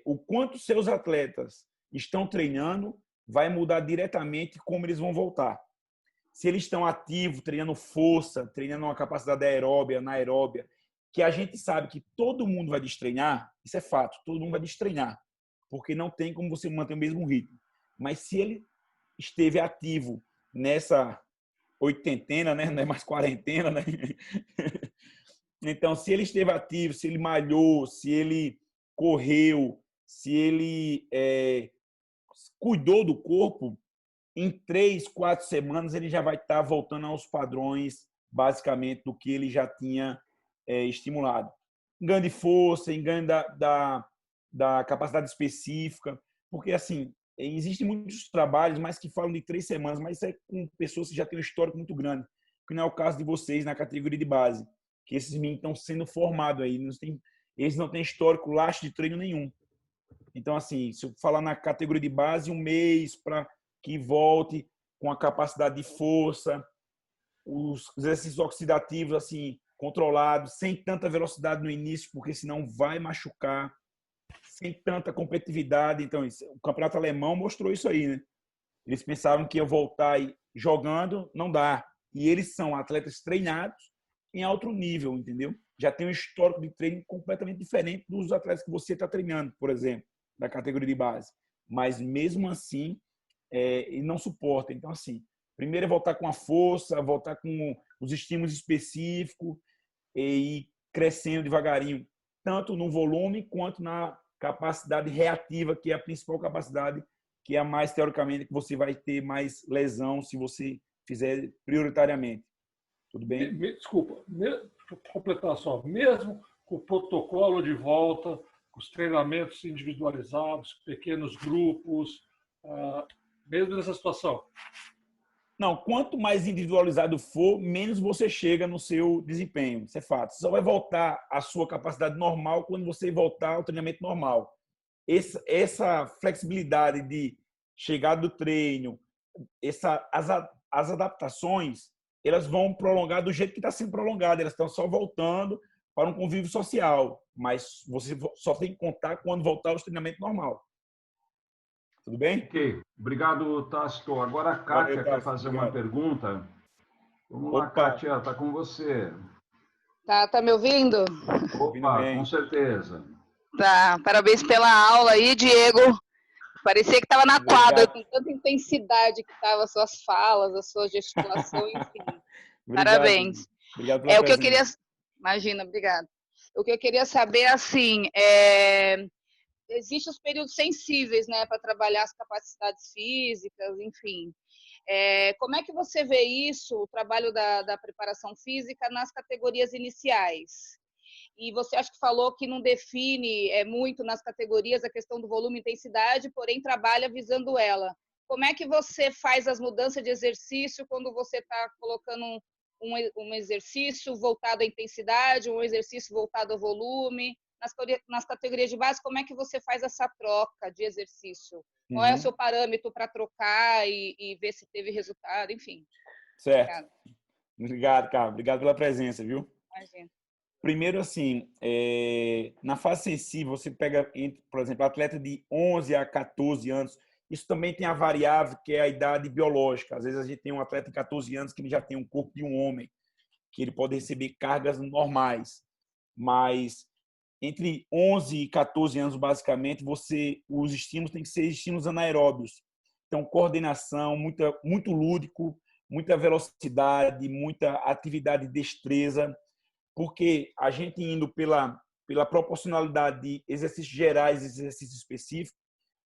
o quanto seus atletas estão treinando vai mudar diretamente como eles vão voltar. Se eles estão ativos, treinando força, treinando uma capacidade aeróbia, anaeróbia, que a gente sabe que todo mundo vai destreinar, isso é fato, todo mundo vai destreinar, porque não tem como você manter o mesmo ritmo. Mas se ele esteve ativo nessa oitentena, né? Não é mais quarentena, né? Então, se ele esteve ativo, se ele malhou, se ele correu, se ele cuidou do corpo, em 3, 4 semanas ele já vai estar voltando aos padrões, basicamente, do que ele já tinha estimulado. Em ganho de força, em ganho da capacidade específica, porque, assim, existem muitos trabalhos, mas que falam de 3 semanas, mas isso é com pessoas que já têm um histórico muito grande, que não é o caso de vocês na categoria de base, que esses meninos estão sendo formados aí, eles não têm histórico laxo de treino nenhum. Então, assim, se eu falar na categoria de base, 1 mês para que volte com a capacidade de força, os exercícios oxidativos, assim, controlados, sem tanta velocidade no início, porque senão vai machucar, sem tanta competitividade. Então, o campeonato alemão mostrou isso aí, né? Eles pensavam que ia voltar jogando, não dá. E eles são atletas treinados em alto nível, entendeu? Já tem um histórico de treino completamente diferente dos atletas que você está treinando, por exemplo, da categoria de base. Mas, mesmo assim, ele não suporta. Então, assim, primeiro é voltar com a força, voltar com os estímulos específicos e ir crescendo devagarinho, tanto no volume quanto na capacidade reativa, que é a principal capacidade, que é a mais, teoricamente, que você vai ter mais lesão se você fizer prioritariamente. Tudo bem? Desculpa, deixa eu completar só. Mesmo com o protocolo de volta, com os treinamentos individualizados, pequenos grupos, mesmo nessa situação? Não, quanto mais individualizado for, menos você chega no seu desempenho. Isso é fato. Você só vai voltar à sua capacidade normal quando você voltar ao treinamento normal. Essa flexibilidade de chegada do treino, as adaptações, elas vão prolongar do jeito que está sendo prolongado. Elas estão só voltando para um convívio social. Mas você só tem que contar quando voltar ao treinamento normal. Tudo bem? Ok. Obrigado, Tássio. Agora a Kátia quer fazer uma pergunta. Vamos lá, Kátia, está com você. Tá me ouvindo? Opa, com certeza. Tá, parabéns pela aula aí, Diego. Parecia que estava na quadra, com tanta intensidade que estavam as suas falas, as suas gesticulações, enfim. Parabéns. Obrigado pela o que eu queria... Imagina, obrigada. O que eu queria saber, assim, existem os períodos sensíveis, né, para trabalhar as capacidades físicas, enfim. Como é que você vê isso, o trabalho da preparação física nas categorias iniciais? E você acha que falou que não define muito nas categorias a questão do volume e intensidade, porém trabalha visando ela. Como é que você faz as mudanças de exercício quando você está colocando um exercício voltado à intensidade, um exercício voltado ao volume? Nas categorias de base, como é que você faz essa troca de exercício? Qual é o seu parâmetro para trocar e ver se teve resultado, enfim? Certo. Obrigado, cara. Obrigado pela presença, viu? Imagina. Primeiro, assim, na fase sensível, você pega, por exemplo, atleta de 11 a 14 anos, isso também tem a variável que é a idade biológica. Às vezes a gente tem um atleta de 14 anos que ele já tem um corpo de um homem, que ele pode receber cargas normais, mas entre 11 e 14 anos, basicamente, os estímulos têm que ser estímulos anaeróbios. Então, coordenação, muito lúdico, muita velocidade, muita atividade de destreza, porque a gente indo pela proporcionalidade de exercícios gerais e exercícios específicos,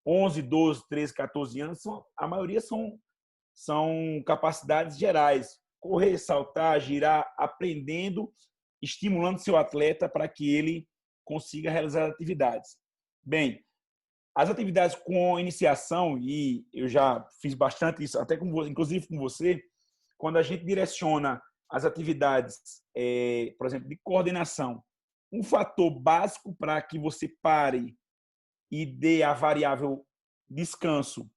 11, 12, 13, 14 anos, a maioria são capacidades gerais. Correr, saltar, girar, aprendendo, estimulando seu atleta para que ele consiga realizar atividades. Bem, as atividades com iniciação, e eu já fiz bastante isso, até inclusive com você, quando a gente direciona as atividades, por exemplo, de coordenação, um fator básico para que você pare e dê a variável descanso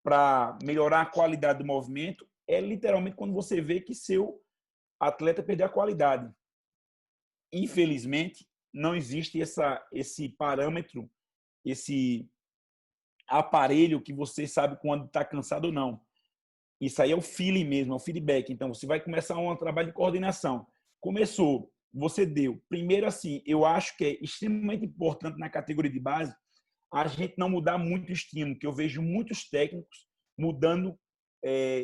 para melhorar a qualidade do movimento é literalmente quando você vê que seu atleta perdeu a qualidade. Infelizmente, não existe esse parâmetro, esse aparelho que você sabe quando está cansado ou não. Isso aí é o feeling mesmo, é o feedback. Então, você vai começar um trabalho de coordenação. Começou, você deu. Primeiro, assim, eu acho que é extremamente importante na categoria de base a gente não mudar muito o estímulo, que eu vejo muitos técnicos mudando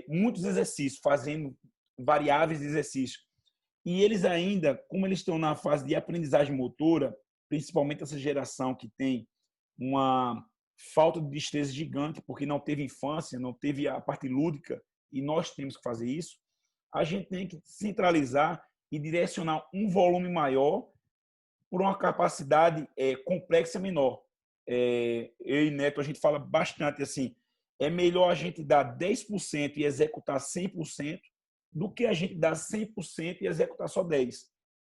muitos exercícios, fazendo variáveis de exercício. E eles ainda, como eles estão na fase de aprendizagem motora, principalmente essa geração que tem uma falta de destreza gigante, porque não teve infância, não teve a parte lúdica, e nós temos que fazer isso, a gente tem que centralizar e direcionar um volume maior por uma capacidade complexa menor. Eu e Neto, a gente fala bastante assim, é melhor a gente dar 10% e executar 100% do que a gente dar 100% e executar só 10%.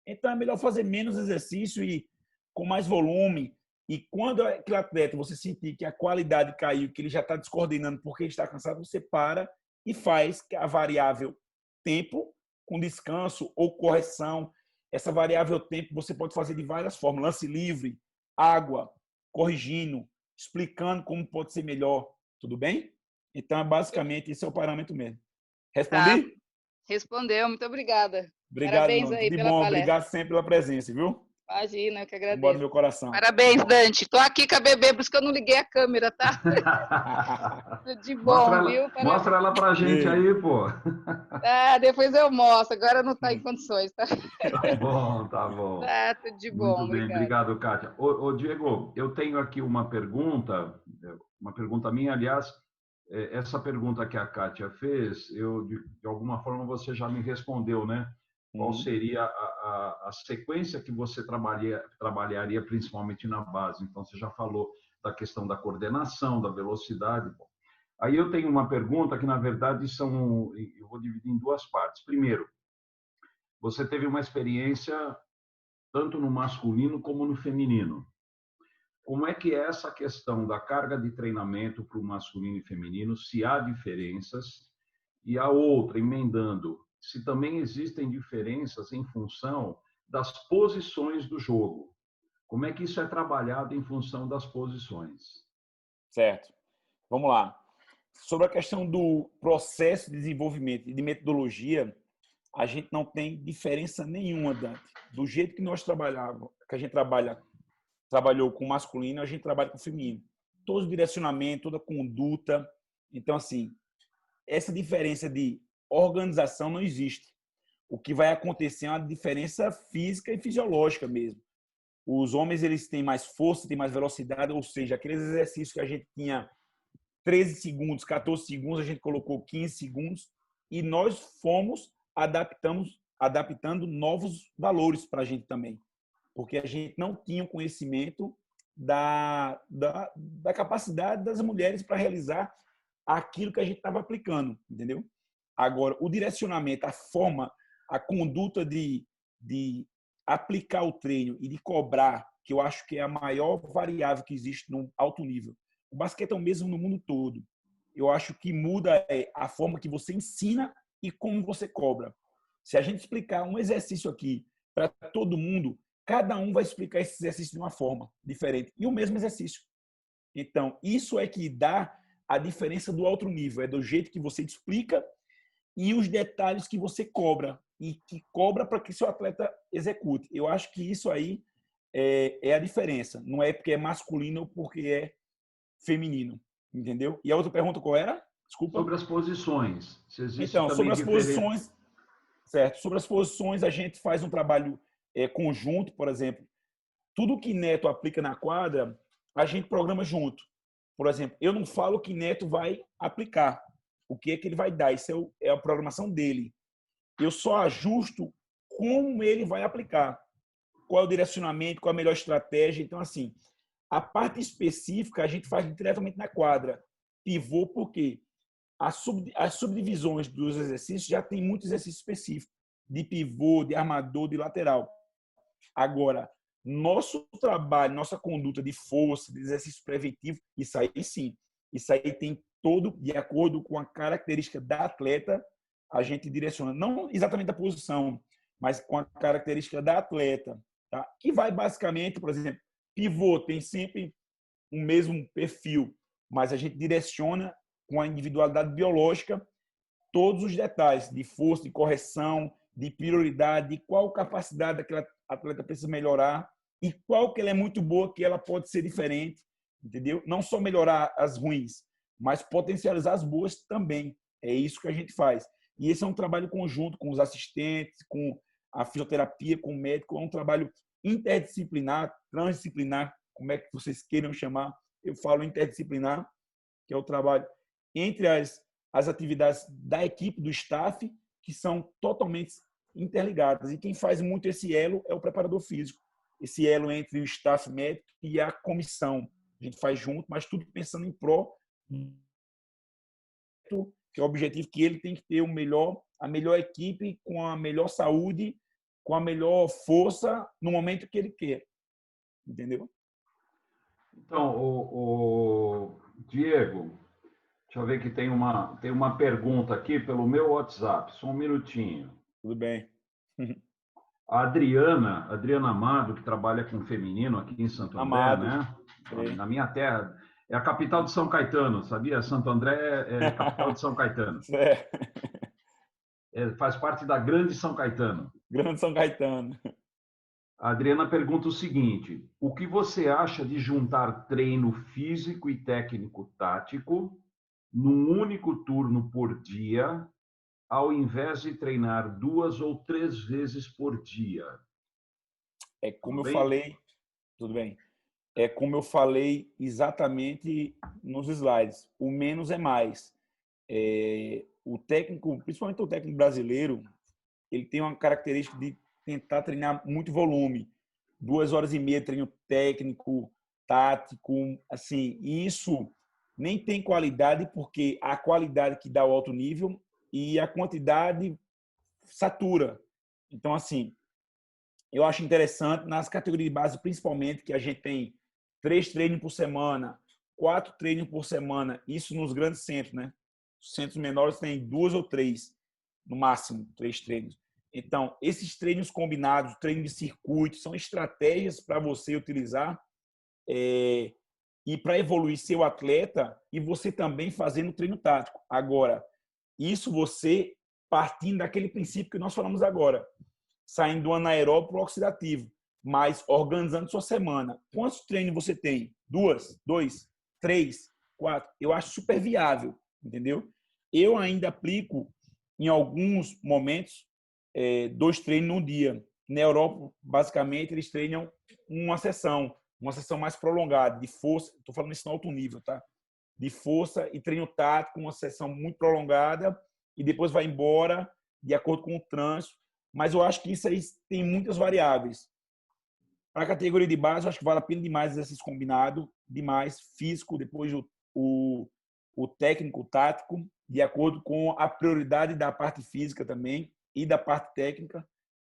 Então, é melhor fazer menos exercício e com mais volume. E quando aquele atleta, você sentir que a qualidade caiu, que ele já está descoordenando porque ele está cansado, você para e faz a variável tempo com descanso ou correção. Essa variável tempo você pode fazer de várias formas. Lance livre, água, corrigindo, explicando como pode ser melhor. Tudo bem? Então, basicamente, esse é o parâmetro mesmo. Respondi? Tá. Respondeu, muito obrigada. Obrigado, Parabéns Nando. aí Tudo pela bom. palestra. Obrigado sempre pela presença, viu? Imagina, eu que Embora agradeço. do meu coração. Parabéns, Dante. Tô aqui com a bebê, por isso que eu não liguei a câmera, tá? Tudo de bom, viu? Mostra ela pra gente aí, pô. Depois eu mostro. Agora não tá em condições, tá? Tá bom, tá bom. Tá, tudo de bom. Muito bem, obrigado, Kátia. Ô, Diego, eu tenho aqui uma pergunta minha, aliás, essa pergunta que a Kátia fez, de alguma forma você já me respondeu, né? Qual seria a sequência que você trabalharia principalmente na base? Então, você já falou da questão da coordenação, da velocidade. Bom, aí eu tenho uma pergunta que, na verdade, eu vou dividir em duas partes. Primeiro, você teve uma experiência tanto no masculino como no feminino. Como é que é essa questão da carga de treinamento para o masculino e feminino, se há diferenças? E a outra, emendando, se também existem diferenças em função das posições do jogo. Como é que isso é trabalhado em função das posições? Certo. Vamos lá. Sobre a questão do processo de desenvolvimento e de metodologia, a gente não tem diferença nenhuma, Dante. Do jeito que nós trabalhamos, que a gente trabalhou com o masculino, a gente trabalha com o feminino. Todo o direcionamento, toda a conduta. Então, assim, essa diferença de organização não existe. O que vai acontecer é uma diferença física e fisiológica mesmo. Os homens, eles têm mais força, têm mais velocidade, ou seja, aqueles exercícios que a gente tinha 13 segundos, 14 segundos, a gente colocou 15 segundos e nós fomos adaptando novos valores para a gente também, porque a gente não tinha conhecimento da capacidade das mulheres para realizar aquilo que a gente estava aplicando, entendeu? Agora, o direcionamento, a forma, a conduta de aplicar o treino e de cobrar, que eu acho que é a maior variável que existe no alto nível. O basquete é o mesmo no mundo todo. Eu acho que muda a forma que você ensina e como você cobra. Se a gente explicar um exercício aqui para todo mundo, cada um vai explicar esse exercício de uma forma diferente. E o mesmo exercício. Então, isso é que dá a diferença do outro nível. É do jeito que você explica e os detalhes que você cobra. E que cobra para que seu atleta execute. Eu acho que isso aí é a diferença. Não é porque é masculino ou porque é feminino. Entendeu? E a outra pergunta qual era? Desculpa. Sobre as posições. Se existe então, também sobre as posições, certo? Sobre as posições, a gente faz um trabalho conjunto, por exemplo. Tudo que Neto aplica na quadra, a gente programa junto. Por exemplo, eu não falo que Neto vai aplicar. O que é que ele vai dar? Isso é a programação dele. Eu só ajusto como ele vai aplicar. Qual é o direcionamento, qual é a melhor estratégia. Então, assim, a parte específica a gente faz diretamente na quadra. Pivô, porque as subdivisões dos exercícios já tem muito exercício específico. de pivô, de armador, de lateral. Agora, nosso trabalho, nossa conduta de força, de exercício preventivo, isso aí sim. Isso aí tem todo, de acordo com a característica da atleta, a gente direciona, não exatamente a posição, mas com a característica da atleta, tá? Que vai basicamente, por exemplo, pivô tem sempre o mesmo perfil, mas a gente direciona com a individualidade biológica todos os detalhes de força, de correção, de prioridade, de qual capacidade aquela atleta precisa melhorar e qual que ela é muito boa, que ela pode ser diferente, entendeu? Não só melhorar as ruins, mas potencializar as boas também. É isso que a gente faz. E esse é um trabalho conjunto com os assistentes, com a fisioterapia, com o médico, é um trabalho interdisciplinar, transdisciplinar, como é que vocês queiram chamar. Eu falo interdisciplinar, que é o trabalho entre as atividades da equipe, do staff, que são totalmente interligadas. E quem faz muito esse elo é o preparador físico. Esse elo entre o staff médico e a comissão. A gente faz junto, mas tudo pensando em pró, que é o objetivo que ele tem que ter a melhor equipe, com a melhor saúde, com a melhor força no momento que ele quer. Entendeu? Então, o Diego, deixa eu ver que tem uma pergunta aqui pelo meu WhatsApp. Só um minutinho. Tudo bem. A Adriana Amado, que trabalha com feminino aqui em Santo André, Amado. né? Sim. Na minha terra. É a capital de São Caetano, sabia? Santo André é a capital de São Caetano. Faz parte da Grande São Caetano. Grande São Caetano. A Adriana pergunta o seguinte: o que você acha de juntar treino físico e técnico-tático num único turno por dia, ao invés de treinar 2 ou 3 vezes por dia? É como eu falei, tudo bem. É como eu falei exatamente nos slides. O menos é mais. O técnico, principalmente o técnico brasileiro, ele tem uma característica de tentar treinar muito volume. 2h30 treino técnico, tático, assim. E isso nem tem qualidade, porque a qualidade que dá o alto nível e a quantidade satura. Então, assim, eu acho interessante nas categorias de base, principalmente, que a gente tem 3 treinos por semana, 4 treinos por semana, isso nos grandes centros, né? Os centros menores têm 2 ou 3, no máximo, 3 treinos. Então, esses treinos combinados, treino de circuito, são estratégias para você utilizar e para evoluir seu atleta e você também fazendo treino tático. Agora, isso você partindo daquele princípio que nós falamos agora, saindo do anaeróbio para o oxidativo, mas organizando sua semana. Quantos treinos você tem? 2, 3, 4? Eu acho super viável, entendeu? Eu ainda aplico, em alguns momentos, 2 treinos no dia. Na Europa, basicamente, eles treinam uma sessão mais prolongada, de força. Estou falando isso no alto nível, tá? De força e treino tático, uma sessão muito prolongada, e depois vai embora, de acordo com o trânsito. Mas eu acho que isso aí tem muitas variáveis. Para a categoria de base, eu acho que vale a pena demais exercício combinado, demais, físico, depois o técnico, o tático, de acordo com a prioridade da parte física também e da parte técnica.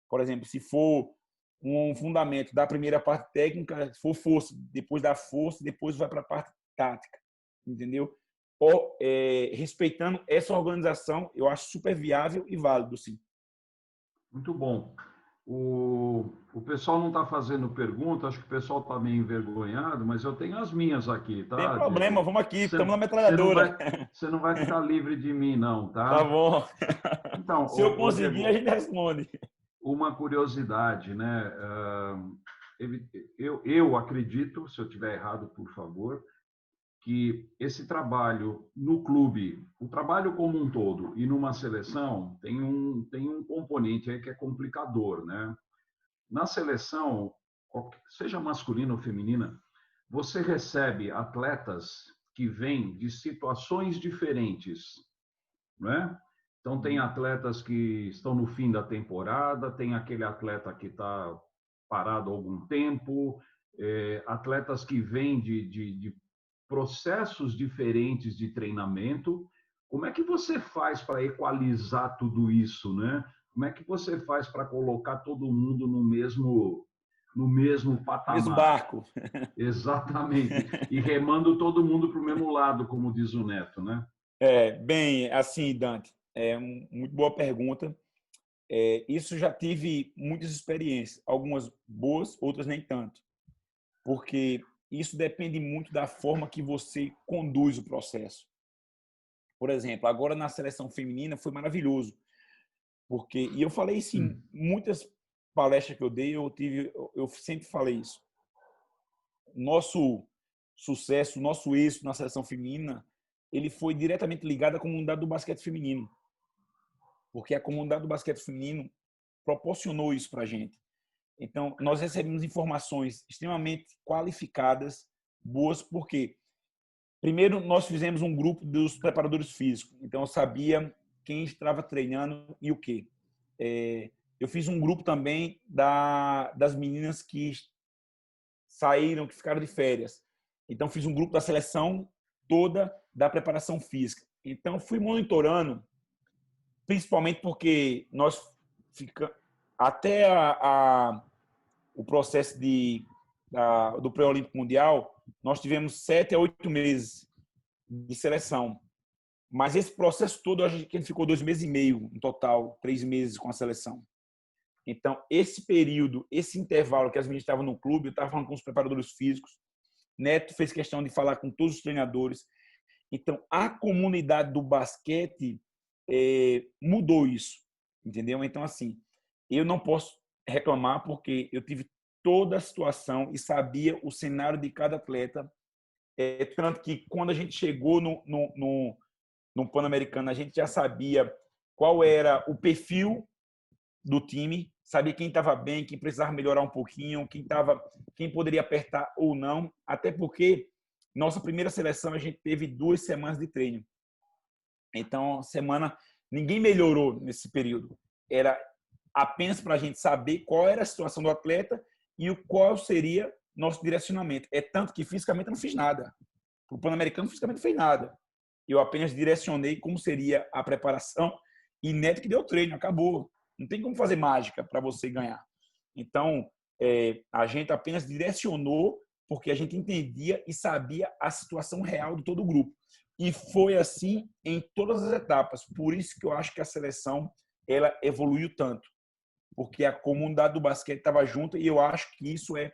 Por exemplo, se for um fundamento da primeira parte técnica, se for força, depois da força, depois vai para a parte tática, entendeu? Respeitando essa organização, eu acho super viável e válido, sim. Muito bom. O pessoal não está fazendo pergunta, acho que o pessoal está meio envergonhado, mas eu tenho as minhas aqui, tá? Tem problema, Diego? Vamos aqui, estamos na metralhadora. Você não vai ficar livre de mim, não, tá? Tá bom. Então, se eu conseguir, Diego, a gente responde. Uma curiosidade, né? Eu acredito, se eu estiver errado, por favor, que esse trabalho no clube, o trabalho como um todo e numa seleção tem um componente aí que é complicador, né? Na seleção, seja masculina ou feminina, você recebe atletas que vêm de situações diferentes, né? Então tem atletas que estão no fim da temporada, tem aquele atleta que está parado há algum tempo, atletas que vêm de processos diferentes de treinamento. Como é que você faz para equalizar tudo isso, né? Como é que você faz para colocar todo mundo no mesmo patamar? Mesmo barco. Exatamente. E remando todo mundo para o mesmo lado, como diz o Neto, né? Bem, assim, Dante, muito boa pergunta. Isso já tive muitas experiências, algumas boas, outras nem tanto, porque isso depende muito da forma que você conduz o processo. Por exemplo, agora na seleção feminina foi maravilhoso, porque, e eu falei isso em muitas palestras que eu dei, eu sempre falei isso. Nosso sucesso, nosso êxito na seleção feminina, ele foi diretamente ligado à comunidade do basquete feminino, porque a comunidade do basquete feminino proporcionou isso para a gente. Então, nós recebemos informações extremamente qualificadas, boas, porque, primeiro, nós fizemos um grupo dos preparadores físicos. Então, eu sabia quem estava treinando e o quê. Eu fiz um grupo também das meninas que saíram, que ficaram de férias. Então, fiz um grupo da seleção toda da preparação física. Então, fui monitorando, principalmente porque nós ficamos até o processo do pré-olímpico mundial, nós tivemos 7 a 8 meses de seleção. Mas esse processo todo, a gente ficou 2 meses e meio, no total, 3 meses com a seleção. Então, esse período, esse intervalo que as meninas estavam no clube, eu estava falando com os preparadores físicos, Neto fez questão de falar com todos os treinadores. Então, a comunidade do basquete mudou isso, entendeu? Então, assim, eu não posso reclamar porque eu tive toda a situação e sabia o cenário de cada atleta. Tanto que quando a gente chegou no Pan-Americano, a gente já sabia qual era o perfil do time, sabia quem estava bem, quem precisava melhorar um pouquinho, quem poderia apertar ou não, até porque nossa primeira seleção a gente teve 2 semanas de treino. Então, ninguém melhorou nesse período. Era apenas para a gente saber qual era a situação do atleta e qual seria nosso direcionamento. Tanto que fisicamente eu não fiz nada. O Pan-Americano fisicamente não fez nada. Eu apenas direcionei como seria a preparação e Neto que deu treino, acabou. Não tem como fazer mágica para você ganhar. Então, a gente apenas direcionou porque a gente entendia e sabia a situação real de todo o grupo. E foi assim em todas as etapas. Por isso que eu acho que a seleção ela evoluiu tanto. Porque a comunidade do basquete estava junto e eu acho que isso é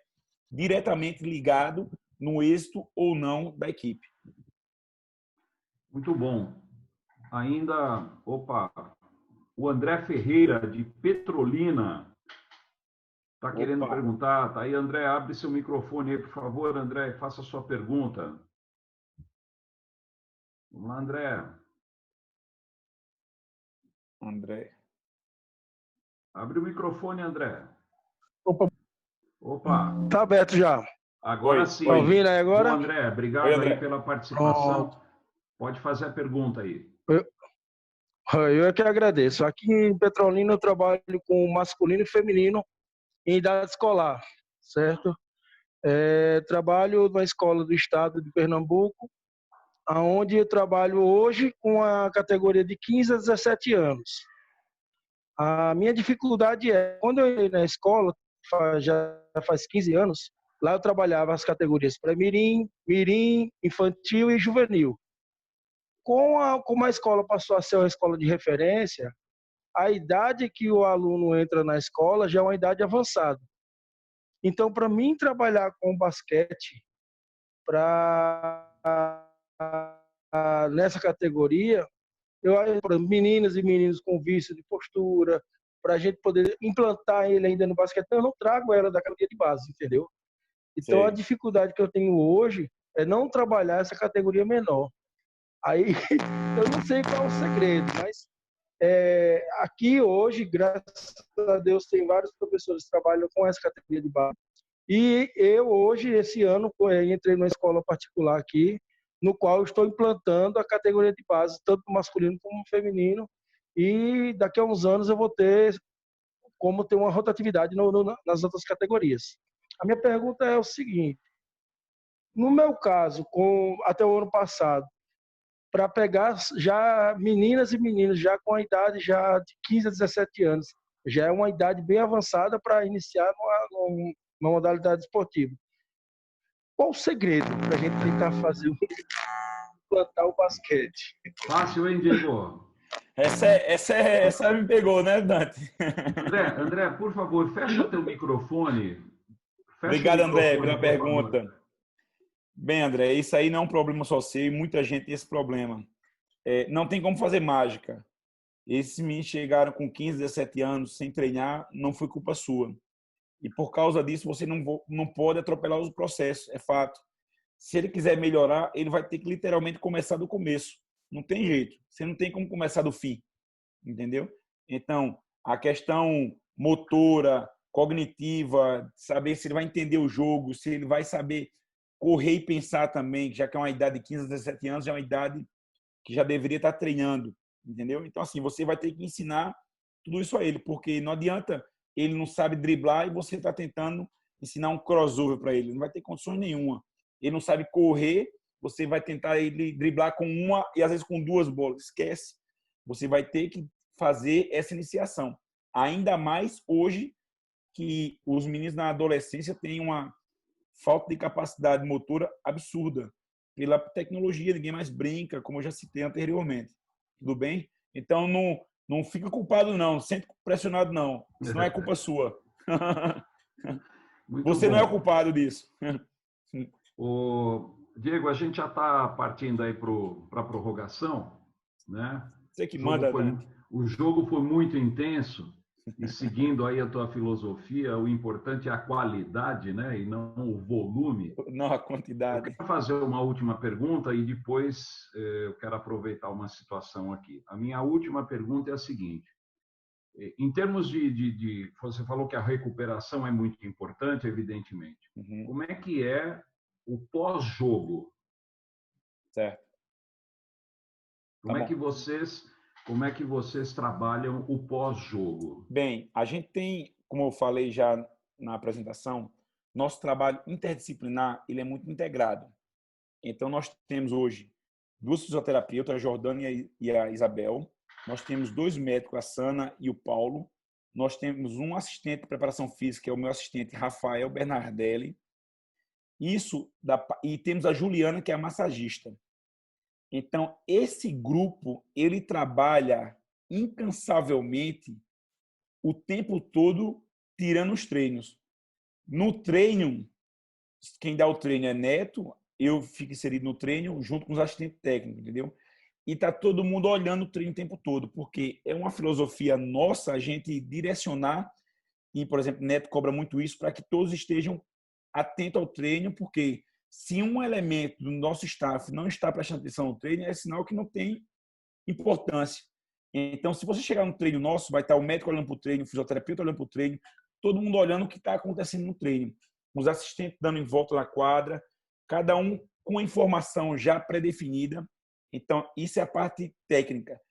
diretamente ligado no êxito ou não da equipe. Muito bom. Ainda, o André Ferreira, de Petrolina, está querendo perguntar. Tá aí, André, abre seu microfone aí, por favor, André, e faça a sua pergunta. Vamos lá, André. Abre o microfone, André. Opa. Tá aberto já. Agora sim. Tá ouvindo aí agora? Bom, André, obrigado aí pela participação. Pode fazer a pergunta aí. Eu é que agradeço. Aqui em Petrolina eu trabalho com masculino e feminino em idade escolar, certo? Trabalho na escola do estado de Pernambuco, onde eu trabalho hoje com a categoria de 15 a 17 anos. A minha dificuldade quando eu entrei na escola, já faz 15 anos, lá eu trabalhava as categorias pré-mirim, mirim, infantil e juvenil. Como a escola passou a ser uma escola de referência, a idade que o aluno entra na escola já é uma idade avançada. Então, para mim trabalhar com basquete nessa categoria, para meninas e meninos com vício de postura, para a gente poder implantar ele ainda no basquete, eu não trago ela da categoria de base, entendeu? Então, sim, a dificuldade que eu tenho hoje é não trabalhar essa categoria menor. Aí, eu não sei qual é o segredo, mas aqui hoje, graças a Deus, tem vários professores que trabalham com essa categoria de base. E eu hoje, esse ano, entrei numa escola particular aqui, no qual eu estou implantando a categoria de base, tanto masculino como feminino, e daqui a uns anos eu vou ter como ter uma rotatividade nas outras categorias. A minha pergunta é o seguinte: no meu caso, até o ano passado, para pegar já meninas e meninos já com a idade já de 15 a 17 anos. Já é uma idade bem avançada para iniciar numa modalidade esportiva. Qual o segredo para a gente tentar fazer plantar o basquete? Fácil, hein, Diego? Essa me pegou, né, Dante? André, por favor, fecha teu microfone. Obrigado, André, pela por pergunta. favor. Bem, André, isso aí não é um problema só seu, e muita gente tem esse problema. Não tem como fazer mágica. Esses meninos chegaram com 15, 17 anos sem treinar, não foi culpa sua. E por causa disso, você não pode atropelar os processos, é fato. Se ele quiser melhorar, ele vai ter que literalmente começar do começo. Não tem jeito. Você não tem como começar do fim, entendeu? Então, a questão motora, cognitiva, saber se ele vai entender o jogo, se ele vai saber correr e pensar também, já que é uma idade de 15, 17 anos, já é uma idade que já deveria estar treinando, entendeu? Então, assim, você vai ter que ensinar tudo isso a ele, porque não adianta ele não sabe driblar e você está tentando ensinar um crossover para ele. Não vai ter condições nenhuma. Ele não sabe correr, você vai tentar ele driblar com uma e às vezes com duas bolas. Esquece. Você vai ter que fazer essa iniciação. Ainda mais hoje que os meninos na adolescência têm uma falta de capacidade motora absurda pela tecnologia. Ninguém mais brinca, como eu já citei anteriormente. Tudo bem? Então, não fica culpado, não. Não sente pressionado, não. Isso não é culpa sua. Você não é o culpado disso. Diego, a gente já está partindo aí para a prorrogação, né? Você que manda, o jogo foi muito intenso e seguindo aí a tua filosofia, o importante é a qualidade, né? E não o volume. Não a quantidade. Eu quero fazer uma última pergunta e depois eu quero aproveitar uma situação aqui. A minha última pergunta é a seguinte. Em termos você falou que a recuperação é muito importante, evidentemente. Uhum. Como é que é o pós-jogo? Certo. Como é que vocês trabalham o pós-jogo? Bem, a gente tem, como eu falei já na apresentação, nosso trabalho interdisciplinar ele é muito integrado. Então, nós temos hoje 2 fisioterapeutas, a Jordânia e a Isabel. Nós temos 2 médicos, a Sana e o Paulo. Nós temos um assistente de preparação física, que é o meu assistente, Rafael Bernardelli. E temos a Juliana, que é a massagista. Então, esse grupo, ele trabalha incansavelmente o tempo todo tirando os treinos. No treino, quem dá o treino é Neto, eu fico inserido no treino junto com os assistentes técnicos, entendeu? E tá todo mundo olhando o treino o tempo todo, porque é uma filosofia nossa a gente direcionar, e, por exemplo, Neto cobra muito isso para que todos estejam atentos ao treino, porque se um elemento do nosso staff não está prestando atenção no treino, é sinal que não tem importância. Então, se você chegar no treino nosso, vai estar o médico olhando para o treino, o fisioterapeuta olhando para o treino, todo mundo olhando o que está acontecendo no treino. Os assistentes dando em volta na quadra, cada um com a informação já pré-definida. Então, isso é a parte técnica.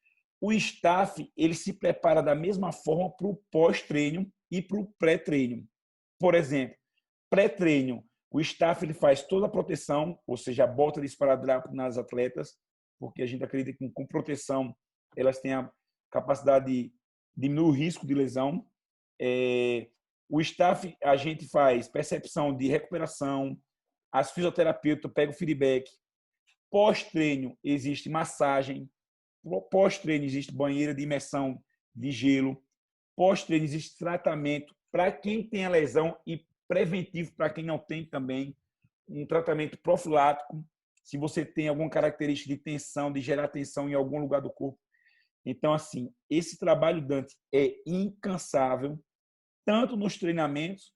O staff, ele se prepara da mesma forma para o pós-treino e para o pré-treino. Por exemplo, pré-treino, o staff ele faz toda a proteção, ou seja, a bota de esparadrapo nas atletas, porque a gente acredita que com proteção elas têm a capacidade de diminuir o risco de lesão. O staff, a gente faz percepção de recuperação, as fisioterapeutas pegam o feedback. Pós-treino existe massagem, pós-treino existe banheira de imersão de gelo, pós-treino existe tratamento para quem tem a lesão e preventivo para quem não tem também, um tratamento profilático, se você tem alguma característica de tensão, de gerar tensão em algum lugar do corpo. Então, assim, esse trabalho, Dante, é incansável, tanto nos treinamentos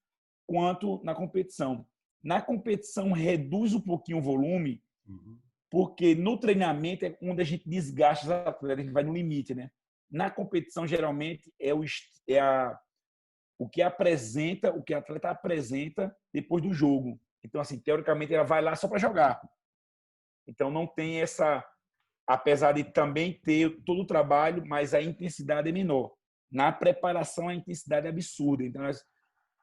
quanto na competição. Na competição, reduz um pouquinho o volume, porque no treinamento é onde a gente desgasta os atletas, a gente vai no limite, né? Na competição, geralmente, o que apresenta, o que a atleta apresenta depois do jogo. Então, assim, teoricamente, ela vai lá só para jogar. Então, não tem essa... Apesar de também ter todo o trabalho, mas a intensidade é menor. Na preparação, a intensidade é absurda. Então,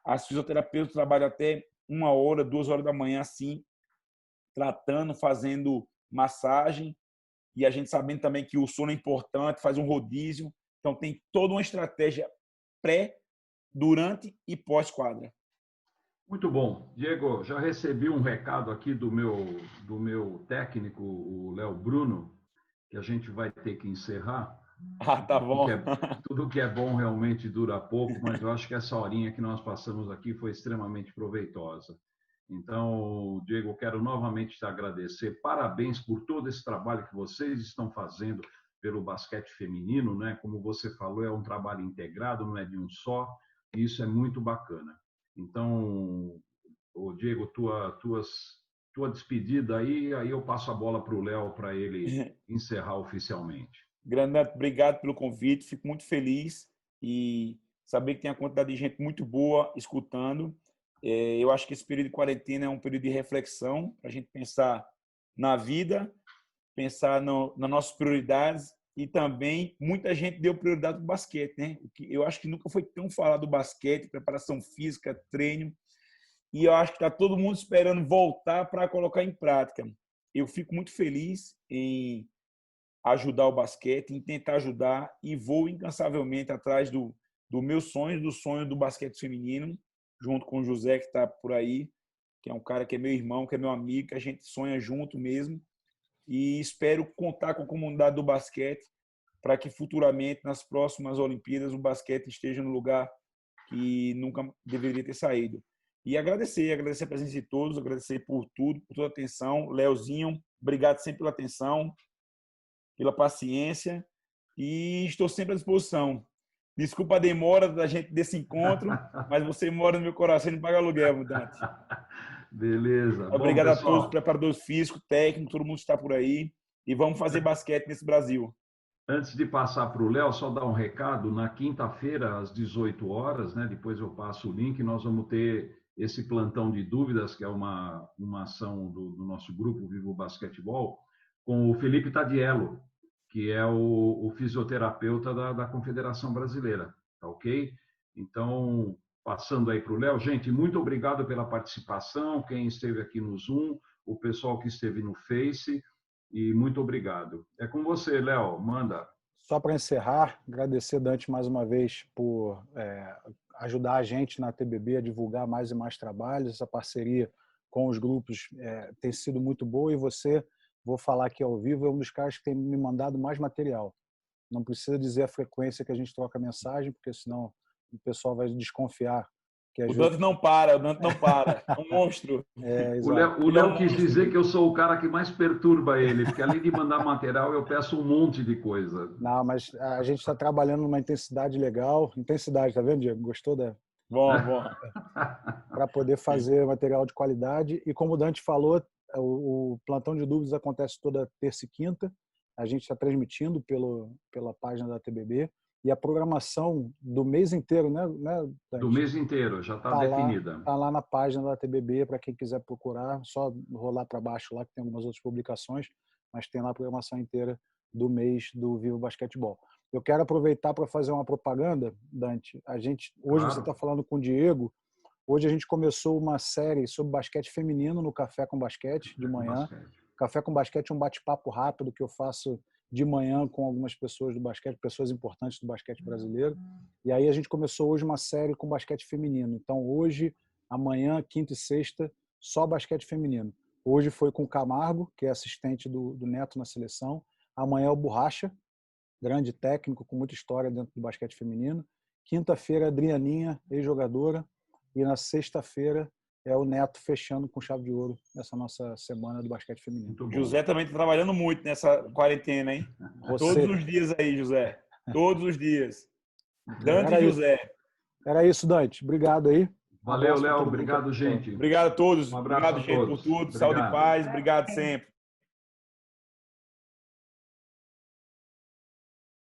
as fisioterapeutas trabalham até 1 hora, 2 horas da manhã, assim, tratando, fazendo massagem e a gente sabendo também que o sono é importante, faz um rodízio. Então, tem toda uma estratégia pré, durante e pós-quadra. Muito bom. Diego, já recebi um recado aqui do meu técnico, o Léo Bruno, que a gente vai ter que encerrar. Ah, tá bom. Tudo que é bom realmente dura pouco, mas eu acho que essa horinha que nós passamos aqui foi extremamente proveitosa. Então, Diego, eu quero novamente te agradecer. Parabéns por todo esse trabalho que vocês estão fazendo pelo basquete feminino, né? Como você falou, é um trabalho integrado, não é de um só, e isso é muito bacana. Então, Diego, tua despedida aí eu passo a bola para o Léo para ele encerrar oficialmente. Grande, obrigado pelo convite, fico muito feliz e saber que tem uma quantidade de gente muito boa escutando. Eu acho que esse período de quarentena é um período de reflexão para a gente pensar na vida, pensar nas nossas prioridades e também muita gente deu prioridade para o basquete, né? Eu acho que nunca foi tão falado do basquete, preparação física, treino, e eu acho que está todo mundo esperando voltar para colocar em prática. Eu fico muito feliz em ajudar o basquete, em tentar ajudar e vou incansavelmente atrás do meu sonho, do sonho do basquete feminino, junto com o José, que está por aí, que é um cara que é meu irmão, que é meu amigo, que a gente sonha junto mesmo. E espero contar com a comunidade do basquete para que futuramente, nas próximas Olimpíadas, o basquete esteja no lugar que nunca deveria ter saído. E agradecer a presença de todos, agradecer por tudo, por toda a atenção. Leozinho, obrigado sempre pela atenção, pela paciência e estou sempre à disposição. Desculpa a demora da gente desse encontro, mas você mora no meu coração e não paga aluguel, Dante. Beleza. Obrigado a todos, preparadores físicos, técnicos, todo mundo está por aí. E vamos fazer basquete nesse Brasil. Antes de passar para o Léo, só dar um recado. Na quinta-feira, às 18 horas, né, depois eu passo o link, nós vamos ter esse plantão de dúvidas, que é uma ação do nosso grupo Vivo Basquetebol, com o Felipe Tadiello, que é o fisioterapeuta da Confederação Brasileira, tá ok? Então, passando aí para o Léo, gente, muito obrigado pela participação, quem esteve aqui no Zoom, o pessoal que esteve no Face, e muito obrigado. É com você, Léo, manda. Só para encerrar, agradecer, Dante, mais uma vez por ajudar a gente na TBB a divulgar mais e mais trabalhos. Essa parceria com os grupos tem sido muito boa e você, vou falar aqui ao vivo, é um dos caras que tem me mandado mais material. Não precisa dizer a frequência que a gente troca mensagem, porque senão o pessoal vai desconfiar. O Dante não para, é um monstro. O Léo quis dizer que eu sou o cara que mais perturba ele, porque além de mandar material, eu peço um monte de coisa. Não, mas a gente está trabalhando numa intensidade legal. Intensidade, tá vendo, Diego? Gostou da... Bom. Para poder fazer material de qualidade. E como o Dante falou, o plantão de dúvidas acontece toda terça e quinta. A gente está transmitindo pela página da TBB. E a programação do mês inteiro, né? Do mês inteiro, já está definida. Está lá na página da TBB, para quem quiser procurar, só rolar para baixo lá, que tem algumas outras publicações, mas tem lá a programação inteira do mês do Vivo Basquetebol. Eu quero aproveitar para fazer uma propaganda, Dante. Hoje você está falando com o Diego, hoje a gente começou uma série sobre basquete feminino no Café com Basquete, de manhã. Café com Basquete é um bate-papo rápido que eu faço de manhã com algumas pessoas do basquete, pessoas importantes do basquete brasileiro. E aí a gente começou hoje uma série com basquete feminino. Então hoje, amanhã, quinta e sexta, só basquete feminino. Hoje foi com o Camargo, que é assistente do Neto na seleção. Amanhã é o Borracha, grande técnico com muita história dentro do basquete feminino. Quinta-feira, Adrianinha, ex-jogadora. E na sexta-feira é o Neto fechando com chave de ouro nessa nossa semana do basquete feminino. José também está trabalhando muito nessa quarentena, hein? Todos os dias aí, José. Todos os dias. Dante e José. Era isso, Dante. Obrigado aí. Valeu, Léo. Obrigado, gente. Obrigado a todos. Um abraço obrigado, gente, por tudo. Obrigado. Saúde e paz. Obrigado sempre.